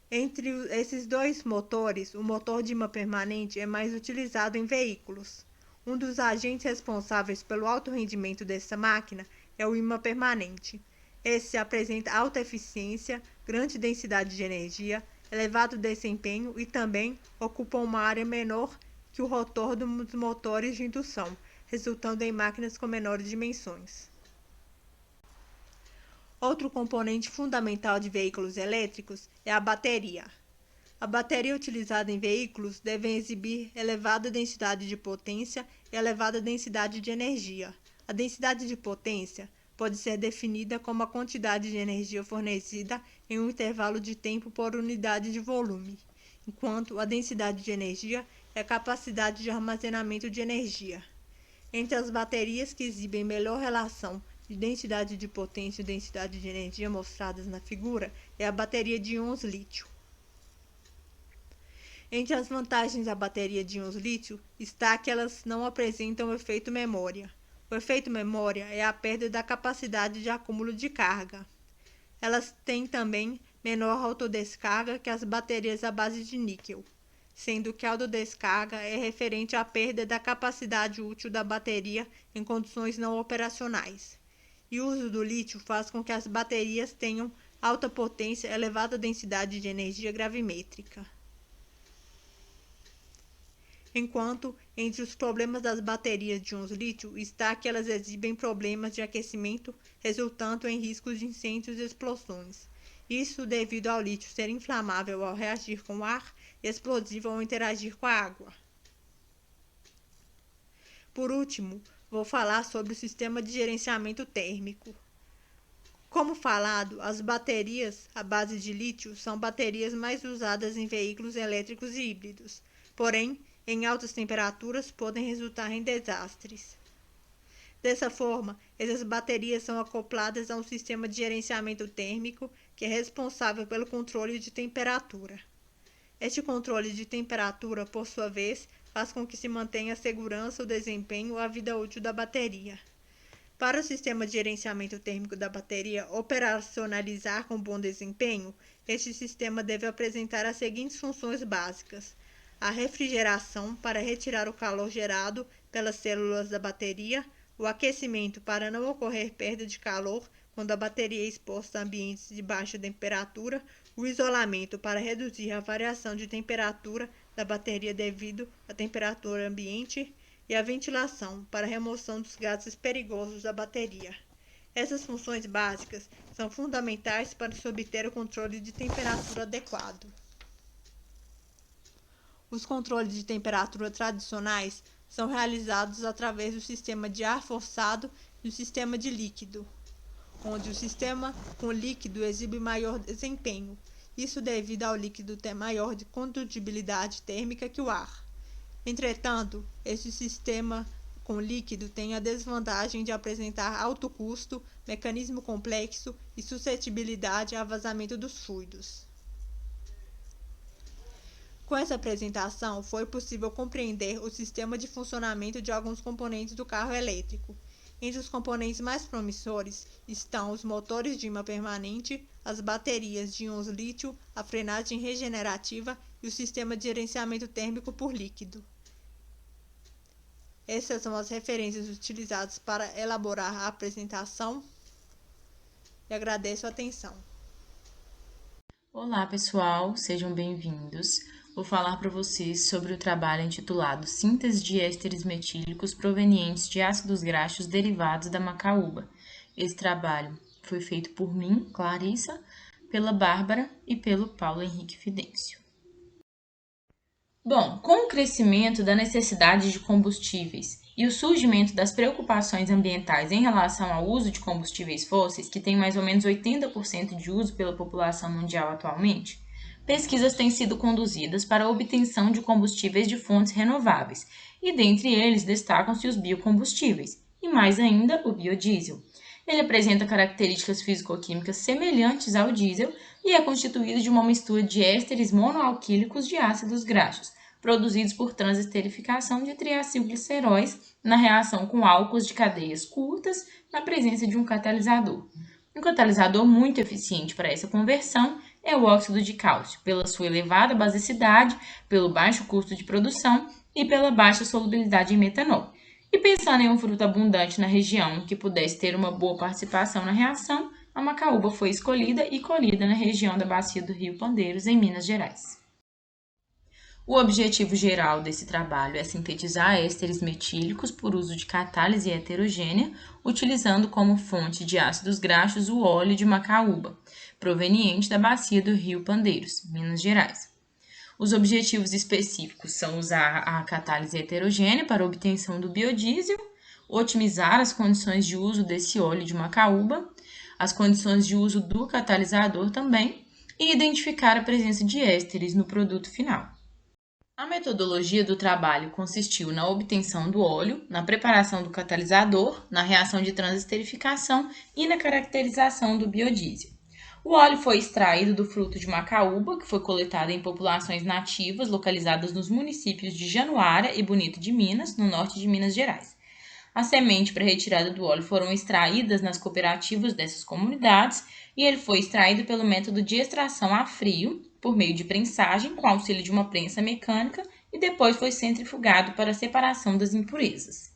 Entre esses 2 motores, o motor de ímã permanente é mais utilizado em veículos. Um dos agentes responsáveis pelo alto rendimento dessa máquina é o ímã permanente. Esse apresenta alta eficiência, grande densidade de energia, elevado desempenho e também ocupa uma área menor que o rotor dos motores de indução, resultando em máquinas com menores dimensões. Outro componente fundamental de veículos elétricos é a bateria. A bateria utilizada em veículos deve exibir elevada densidade de potência e elevada densidade de energia. A densidade de potência pode ser definida como a quantidade de energia fornecida em um intervalo de tempo por unidade de volume, enquanto a densidade de energia é a capacidade de armazenamento de energia. Entre as baterias que exibem melhor relação de densidade de potência e densidade de energia mostradas na figura é a bateria de íons lítio. Entre as vantagens da bateria de íons lítio está que elas não apresentam o efeito memória. O efeito memória é a perda da capacidade de acúmulo de carga. Elas têm também menor autodescarga que as baterias à base de níquel, sendo que a autodescarga é referente à perda da capacidade útil da bateria em condições não operacionais. E o uso do lítio faz com que as baterias tenham alta potência e elevada densidade de energia gravimétrica. Enquanto, entre os problemas das baterias de íons lítio está que elas exibem problemas de aquecimento, resultando em riscos de incêndios e explosões. Isso devido ao lítio ser inflamável ao reagir com o ar e explosivo ao interagir com a água. Por último, vou falar sobre o sistema de gerenciamento térmico. Como falado, as baterias à base de lítio são baterias mais usadas em veículos elétricos e híbridos, porém, em altas temperaturas podem resultar em desastres. Dessa forma, essas baterias são acopladas a um sistema de gerenciamento térmico que é responsável pelo controle de temperatura. Este controle de temperatura, por sua vez, faz com que se mantenha a segurança, o desempenho ou a vida útil da bateria. Para o sistema de gerenciamento térmico da bateria operacionalizar com bom desempenho, este sistema deve apresentar as seguintes funções básicas: a refrigeração para retirar o calor gerado pelas células da bateria, o aquecimento para não ocorrer perda de calor quando a bateria é exposta a ambientes de baixa temperatura, o isolamento para reduzir a variação de temperatura da bateria devido à temperatura ambiente e a ventilação para a remoção dos gases perigosos da bateria. Essas funções básicas são fundamentais para se obter o controle de temperatura adequado. Os controles de temperatura tradicionais são realizados através do sistema de ar forçado e do sistema de líquido, onde o sistema com líquido exibe maior desempenho, isso devido ao líquido ter maior condutibilidade térmica que o ar. Entretanto, este sistema com líquido tem a desvantagem de apresentar alto custo, mecanismo complexo e suscetibilidade a vazamento dos fluidos. Com essa apresentação, foi possível compreender o sistema de funcionamento de alguns componentes do carro elétrico. Entre os componentes mais promissores estão os motores de ímã permanente, as baterias de íons lítio, a frenagem regenerativa e o sistema de gerenciamento térmico por líquido. Essas são as referências utilizadas para elaborar a apresentação e agradeço a atenção. Olá pessoal, sejam bem-vindos. Vou falar para vocês sobre o trabalho intitulado Síntese de ésteres metílicos provenientes de ácidos graxos derivados da macaúba. Esse trabalho foi feito por mim, Clarissa, pela Bárbara e pelo Paulo Henrique Fidêncio. Bom, com o crescimento da necessidade de combustíveis e o surgimento das preocupações ambientais em relação ao uso de combustíveis fósseis, que tem mais ou menos 80% de uso pela população mundial atualmente, pesquisas têm sido conduzidas para a obtenção de combustíveis de fontes renováveis, e dentre eles destacam-se os biocombustíveis, e mais ainda o biodiesel. Ele apresenta características físico-químicas semelhantes ao diesel e é constituído de uma mistura de ésteres monoalquílicos de ácidos graxos, produzidos por transesterificação de triacilgliceróis na reação com álcools de cadeias curtas na presença de um catalisador. Um catalisador muito eficiente para essa conversão é o óxido de cálcio, pela sua elevada basicidade, pelo baixo custo de produção e pela baixa solubilidade em metanol. E pensando em um fruto abundante na região que pudesse ter uma boa participação na reação, a macaúba foi escolhida e colhida na região da bacia do Rio Pandeiros, em Minas Gerais. O objetivo geral desse trabalho é sintetizar ésteres metílicos por uso de catálise heterogênea, utilizando como fonte de ácidos graxos o óleo de macaúba, proveniente da bacia do Rio Pandeiros, Minas Gerais. Os objetivos específicos são usar a catálise heterogênea para a obtenção do biodiesel, otimizar as condições de uso desse óleo de macaúba, as condições de uso do catalisador também, e identificar a presença de ésteres no produto final. A metodologia do trabalho consistiu na obtenção do óleo, na preparação do catalisador, na reação de transesterificação e na caracterização do biodiesel. O óleo foi extraído do fruto de macaúba, que foi coletado em populações nativas localizadas nos municípios de Januária e Bonito de Minas, no norte de Minas Gerais. A semente para retirada do óleo foram extraídas nas cooperativas dessas comunidades e ele foi extraído pelo método de extração a frio, por meio de prensagem, com auxílio de uma prensa mecânica, e depois foi centrifugado para a separação das impurezas.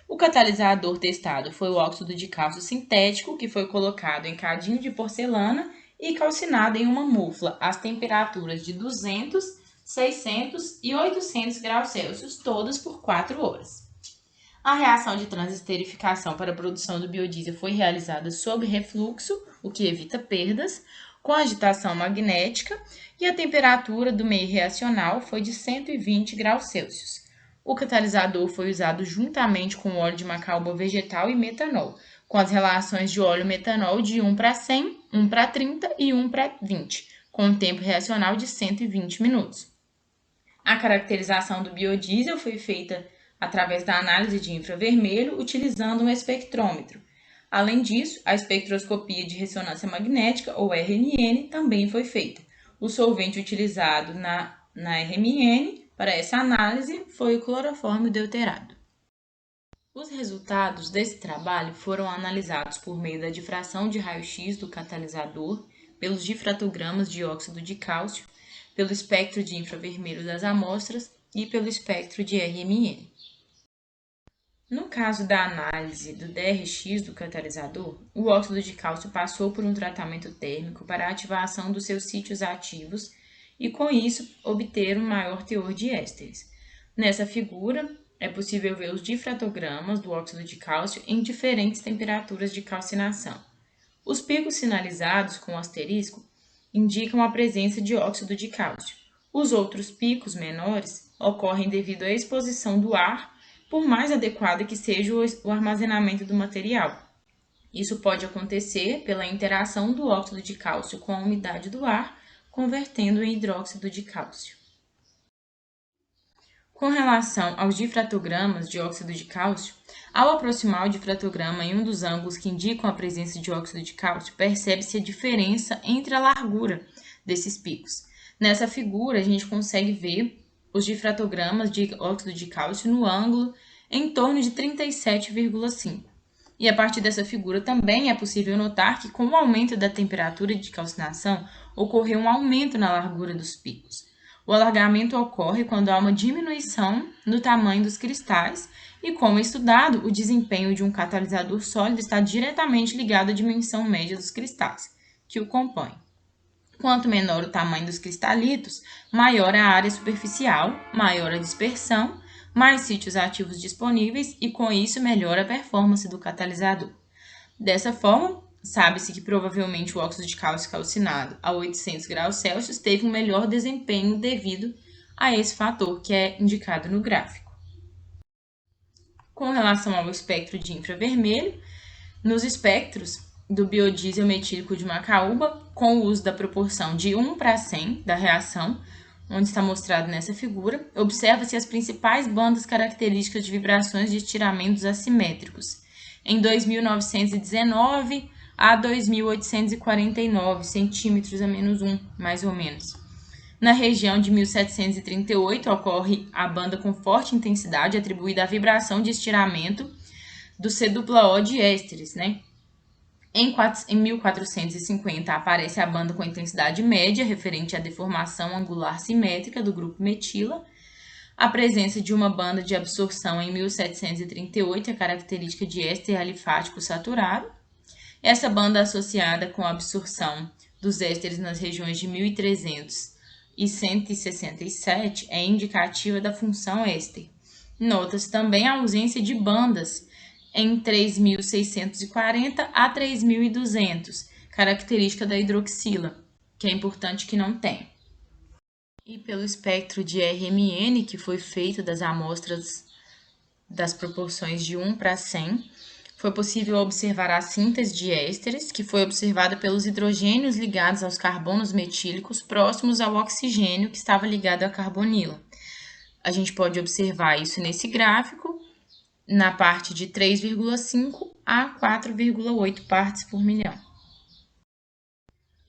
O catalisador testado foi o óxido de cálcio sintético, que foi colocado em cadinho de porcelana e calcinado em uma mufla às temperaturas de 200, 600 e 800 graus Celsius, todas por 4 horas. A reação de transesterificação para a produção do biodiesel foi realizada sob refluxo, o que evita perdas, com agitação magnética, e a temperatura do meio reacional foi de 120 graus Celsius. O catalisador foi usado juntamente com óleo de macaúba vegetal e metanol, com as relações de óleo metanol de 1:100, 1:30 e 1:20, com um tempo reacional de 120 minutos. A caracterização do biodiesel foi feita através da análise de infravermelho utilizando um espectrômetro. Além disso, a espectroscopia de ressonância magnética, ou RNN, também foi feita. O solvente utilizado na RMN para essa análise foi o cloroformo deuterado. Os resultados desse trabalho foram analisados por meio da difração de raio-x do catalisador, pelos difratogramas de óxido de cálcio, pelo espectro de infravermelho das amostras e pelo espectro de RMN. No caso da análise do DRX do catalisador, o óxido de cálcio passou por um tratamento térmico para a ativação dos seus sítios ativos e, com isso, obter um maior teor de ésteres. Nessa figura, é possível ver os difratogramas do óxido de cálcio em diferentes temperaturas de calcinação. Os picos sinalizados com asterisco indicam a presença de óxido de cálcio. Os outros picos menores ocorrem devido à exposição do ar, por mais adequado que seja o armazenamento do material. Isso pode acontecer pela interação do óxido de cálcio com a umidade do ar, convertendo em hidróxido de cálcio. Com relação aos difratogramas de óxido de cálcio, ao aproximar o difratograma em um dos ângulos que indicam a presença de óxido de cálcio, percebe-se a diferença entre a largura desses picos. Nessa figura, a gente consegue ver os difratogramas de óxido de cálcio no ângulo em torno de 37,5. E a partir dessa figura também é possível notar que com o aumento da temperatura de calcinação ocorreu um aumento na largura dos picos. O alargamento ocorre quando há uma diminuição no tamanho dos cristais e, como estudado, o desempenho de um catalisador sólido está diretamente ligado à dimensão média dos cristais que o compõem. Quanto menor o tamanho dos cristalitos, maior a área superficial, maior a dispersão, mais sítios ativos disponíveis e, com isso, melhora a performance do catalisador. Dessa forma, sabe-se que provavelmente o óxido de cálcio calcinado a 800 graus Celsius teve um melhor desempenho devido a esse fator que é indicado no gráfico. Com relação ao espectro de infravermelho, nos espectros do biodiesel metílico de macaúba, com o uso da proporção de 1:100 da reação, onde está mostrado nessa figura, observa-se as principais bandas características de vibrações de estiramentos assimétricos, em 2.919 a 2.849 centímetros a -1, mais ou menos. Na região de 1738 ocorre a banda com forte intensidade atribuída à vibração de estiramento do C-O de ésteres, Em 1450 aparece a banda com intensidade média, referente à deformação angular simétrica do grupo metila. A presença de uma banda de absorção em 1738 é característica de éster alifático saturado. Essa banda associada com a absorção dos ésteres nas regiões de 1300 e 167 é indicativa da função éster. Nota-se também a ausência de bandas em 3.640 a 3.200, característica da hidroxila, que é importante que não tem. E pelo espectro de RMN, que foi feito das amostras das proporções de 1:100, foi possível observar a síntese de ésteres, que foi observada pelos hidrogênios ligados aos carbonos metílicos próximos ao oxigênio que estava ligado à carbonila. A gente pode observar isso nesse gráfico, na parte de 3,5 a 4,8 partes por milhão.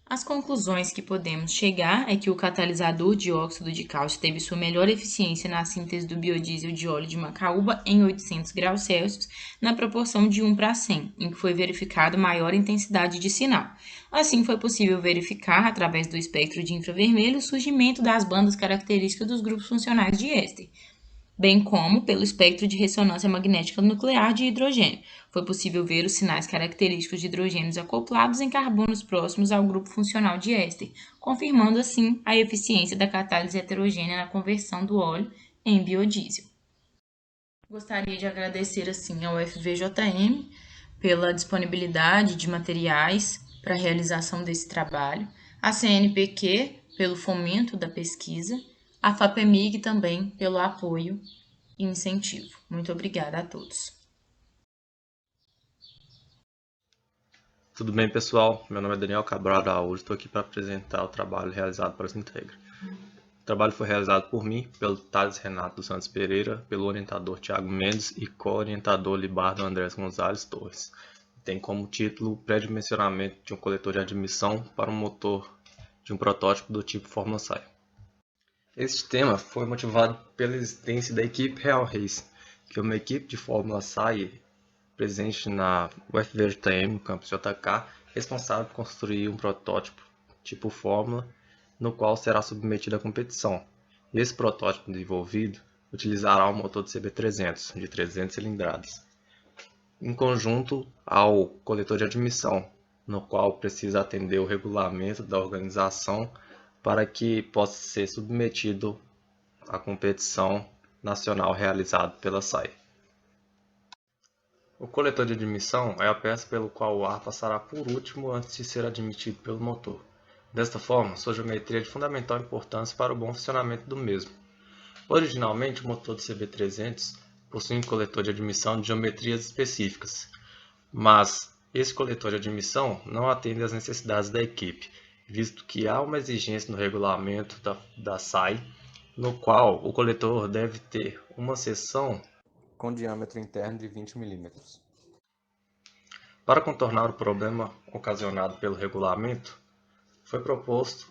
As conclusões que podemos chegar é que o catalisador de óxido de cálcio teve sua melhor eficiência na síntese do biodiesel de óleo de macaúba em 800 graus Celsius, na proporção de 1:100, em que foi verificado maior intensidade de sinal. Assim, foi possível verificar, através do espectro de infravermelho, o surgimento das bandas características dos grupos funcionais de éster, bem como pelo espectro de ressonância magnética nuclear de hidrogênio. Foi possível ver os sinais característicos de hidrogênios acoplados em carbonos próximos ao grupo funcional de éster, confirmando assim a eficiência da catálise heterogênea na conversão do óleo em biodiesel. Gostaria de agradecer assim ao FVJM pela disponibilidade de materiais para a realização desse trabalho, a CNPq pelo fomento da pesquisa, a FAPEMIG também pelo apoio e incentivo. Muito obrigada a todos. Tudo bem, pessoal? Meu nome é Daniel Cabral Araújo, estou aqui para apresentar o trabalho realizado para o Sintegra. O trabalho foi realizado por mim, pelo Thales Renato dos Santos Pereira, pelo orientador Tiago Mendes e co-orientador Libardo Andrés Gonzalez Torres. Tem como título Pré-dimensionamento de um coletor de admissão para um motor de um protótipo do tipo Fórmula SAI. Este tema foi motivado pela existência da equipe Real Race, que é uma equipe de Fórmula SAI presente na UFVJM, no campus JK, responsável por construir um protótipo tipo Fórmula, no qual será submetido à competição. Esse protótipo desenvolvido utilizará um motor de CB300, de 300 cilindradas, em conjunto ao coletor de admissão, no qual precisa atender o regulamento da organização para que possa ser submetido à competição nacional realizada pela SAI. O coletor de admissão é a peça pelo qual o ar passará por último antes de ser admitido pelo motor. Desta forma, sua geometria é de fundamental importância para o bom funcionamento do mesmo. Originalmente, o motor do CB300 possui um coletor de admissão de geometrias específicas, mas esse coletor de admissão não atende às necessidades da equipe, visto que há uma exigência no regulamento da SAI, no qual o coletor deve ter uma seção com diâmetro interno de 20 mm. Para contornar o problema ocasionado pelo regulamento, foi proposto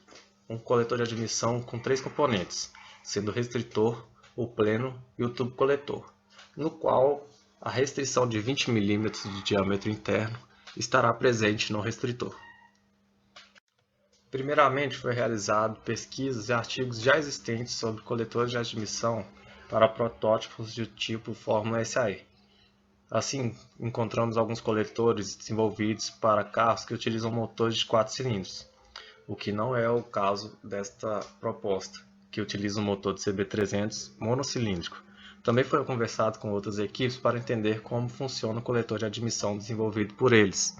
um coletor de admissão com 3 componentes, sendo o restritor, o pleno e o tubo coletor, no qual a restrição de 20 mm de diâmetro interno estará presente no restritor. Primeiramente, foi realizado pesquisas e artigos já existentes sobre coletores de admissão para protótipos de tipo Fórmula SAE. Assim, encontramos alguns coletores desenvolvidos para carros que utilizam motores de 4 cilindros, o que não é o caso desta proposta, que utiliza um motor de CB300 monocilíndrico. Também foi conversado com outras equipes para entender como funciona o coletor de admissão desenvolvido por eles.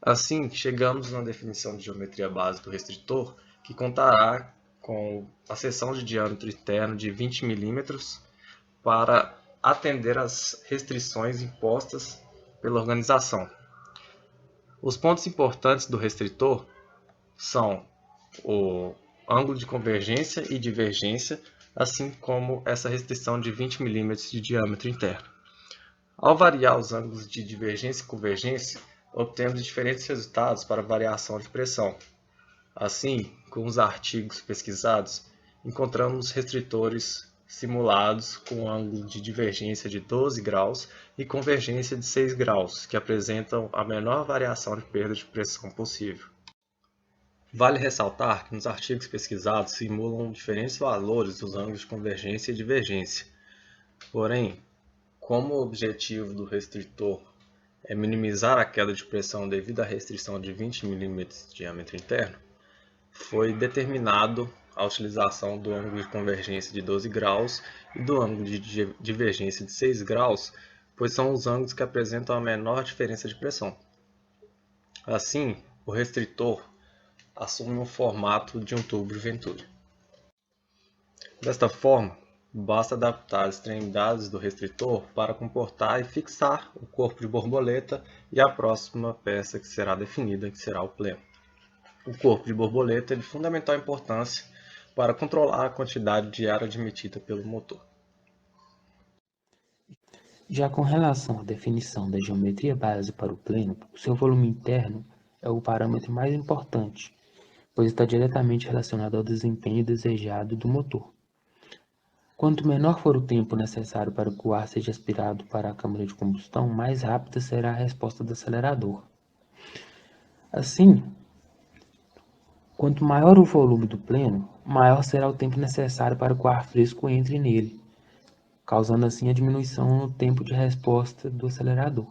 Assim, chegamos na definição de geometria base do restritor, que contará com a seção de diâmetro interno de 20 mm para atender às restrições impostas pela organização. Os pontos importantes do restritor são o ângulo de convergência e divergência, assim como essa restrição de 20 mm de diâmetro interno. Ao variar os ângulos de divergência e convergência, obtemos diferentes resultados para variação de pressão. Assim, com os artigos pesquisados, encontramos restritores simulados com ângulo de divergência de 12 graus e convergência de 6 graus, que apresentam a menor variação de perda de pressão possível. Vale ressaltar que nos artigos pesquisados simulam diferentes valores dos ângulos de convergência e divergência. Porém, como o objetivo do restritor é minimizar a queda de pressão devido à restrição de 20 mm de diâmetro interno, foi determinado a utilização do ângulo de convergência de 12 graus e do ângulo de divergência de 6 graus, pois são os ângulos que apresentam a menor diferença de pressão. Assim, o restritor assume o formato de um tubo de Venturi. Desta forma, basta adaptar as extremidades do restritor para comportar e fixar o corpo de borboleta e a próxima peça que será definida, que será o pleno. O corpo de borboleta é de fundamental importância para controlar a quantidade de ar admitida pelo motor. Já com relação à definição da geometria base para o pleno, o seu volume interno é o parâmetro mais importante, pois está diretamente relacionado ao desempenho desejado do motor. Quanto menor for o tempo necessário para que o ar seja aspirado para a câmara de combustão, mais rápida será a resposta do acelerador. Assim, quanto maior o volume do pleno, maior será o tempo necessário para que o ar fresco entre nele, causando assim a diminuição no tempo de resposta do acelerador.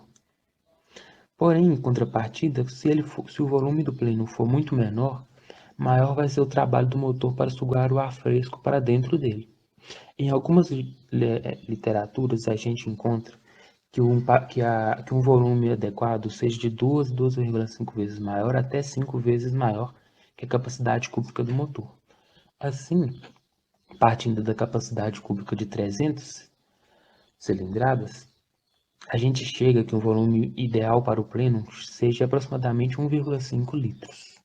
Porém, em contrapartida, se o volume do pleno for muito menor, maior vai ser o trabalho do motor para sugar o ar fresco para dentro dele. Em algumas literaturas, a gente encontra que um volume adequado seja de 2 a 2,5 vezes maior até 5 vezes maior que a capacidade cúbica do motor. Assim, partindo da capacidade cúbica de 300 cilindradas, a gente chega que o volume ideal para o pleno seja aproximadamente 1,5 litros.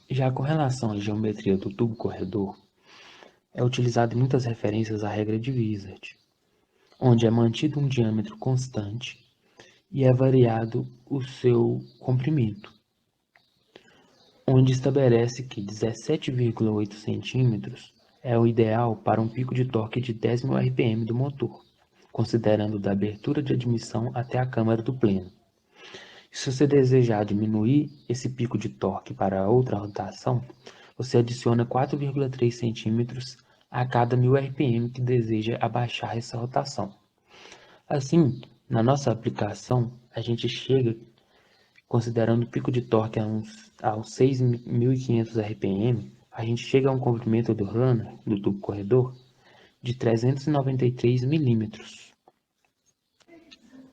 Já com relação à geometria do tubo corredor, é utilizado em muitas referências a regra de Wizard, onde é mantido um diâmetro constante e é variado o seu comprimento, onde estabelece que 17,8 centímetros é o ideal para um pico de torque de 10.000 RPM do motor, considerando da abertura de admissão até a câmara do pleno. Se você desejar diminuir esse pico de torque para outra rotação, você adiciona 4,3 centímetros a cada 1.000 RPM que deseja abaixar essa rotação. Assim, na nossa aplicação, a gente chega, considerando o pico de torque aos 6.500 RPM, a gente chega a um comprimento do runner, do tubo corredor, de 393 milímetros.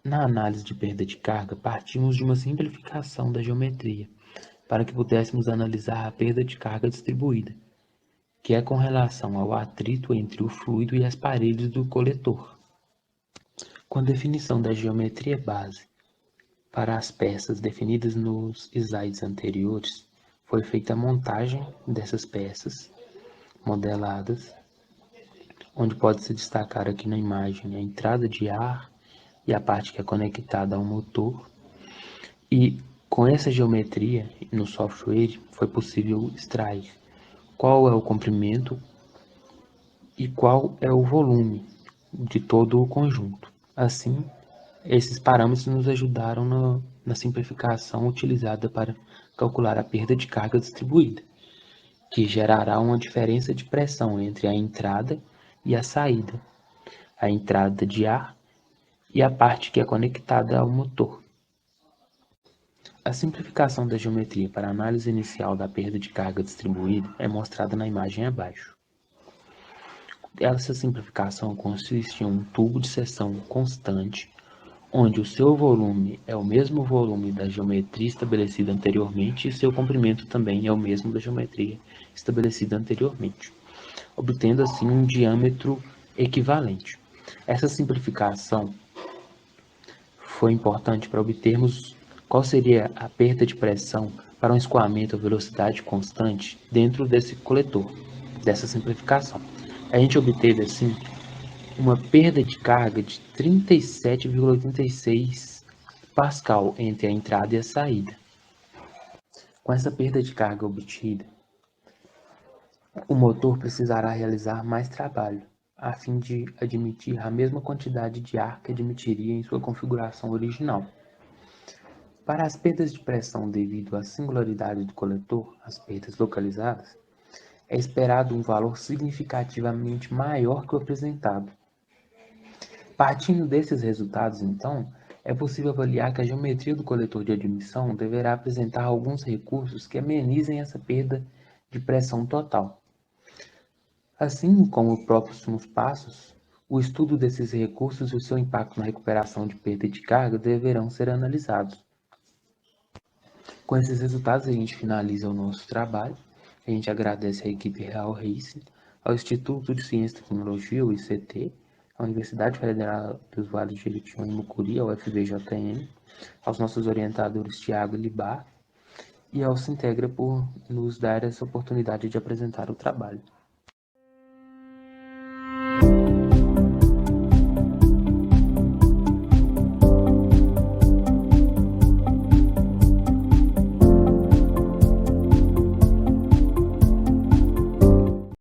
Na análise de perda de carga, partimos de uma simplificação da geometria, para que pudéssemos analisar a perda de carga distribuída, que é com relação ao atrito entre o fluido e as paredes do coletor. Com a definição da geometria base para as peças definidas nos slides anteriores, foi feita a montagem dessas peças modeladas, onde pode-se destacar aqui na imagem a entrada de ar e a parte que é conectada ao motor. E com essa geometria no software foi possível extrair qual é o comprimento e qual é o volume de todo o conjunto. Assim, esses parâmetros nos ajudaram na simplificação utilizada para calcular a perda de carga distribuída, que gerará uma diferença de pressão entre a entrada e a saída, a entrada de ar e a parte que é conectada ao motor. A simplificação da geometria para a análise inicial da perda de carga distribuída é mostrada na imagem abaixo. Essa simplificação consiste em um tubo de seção constante, onde o seu volume é o mesmo volume da geometria estabelecida anteriormente e seu comprimento também é o mesmo da geometria estabelecida anteriormente, obtendo assim um diâmetro equivalente. Essa simplificação foi importante para obtermos qual seria a perda de pressão para um escoamento a velocidade constante dentro desse coletor, dessa simplificação. A gente obteve, assim, uma perda de carga de 37,86 Pascal entre a entrada e a saída. Com essa perda de carga obtida, o motor precisará realizar mais trabalho, a fim de admitir a mesma quantidade de ar que admitiria em sua configuração original. Para as perdas de pressão devido à singularidade do coletor, as perdas localizadas, é esperado um valor significativamente maior que o apresentado. Partindo desses resultados, então, é possível avaliar que a geometria do coletor de admissão deverá apresentar alguns recursos que amenizem essa perda de pressão total. Assim como os próximos passos, o estudo desses recursos e o seu impacto na recuperação de perda de carga deverão ser analisados. Com esses resultados, a gente finaliza o nosso trabalho. A gente agradece à equipe Real Racing, ao Instituto de Ciência e Tecnologia, o ICT, à Universidade Federal dos Vales de Jequitinhonha e Mucuri, ao FVJM, aos nossos orientadores Tiago e Libar, e ao Sintegra por nos dar essa oportunidade de apresentar o trabalho.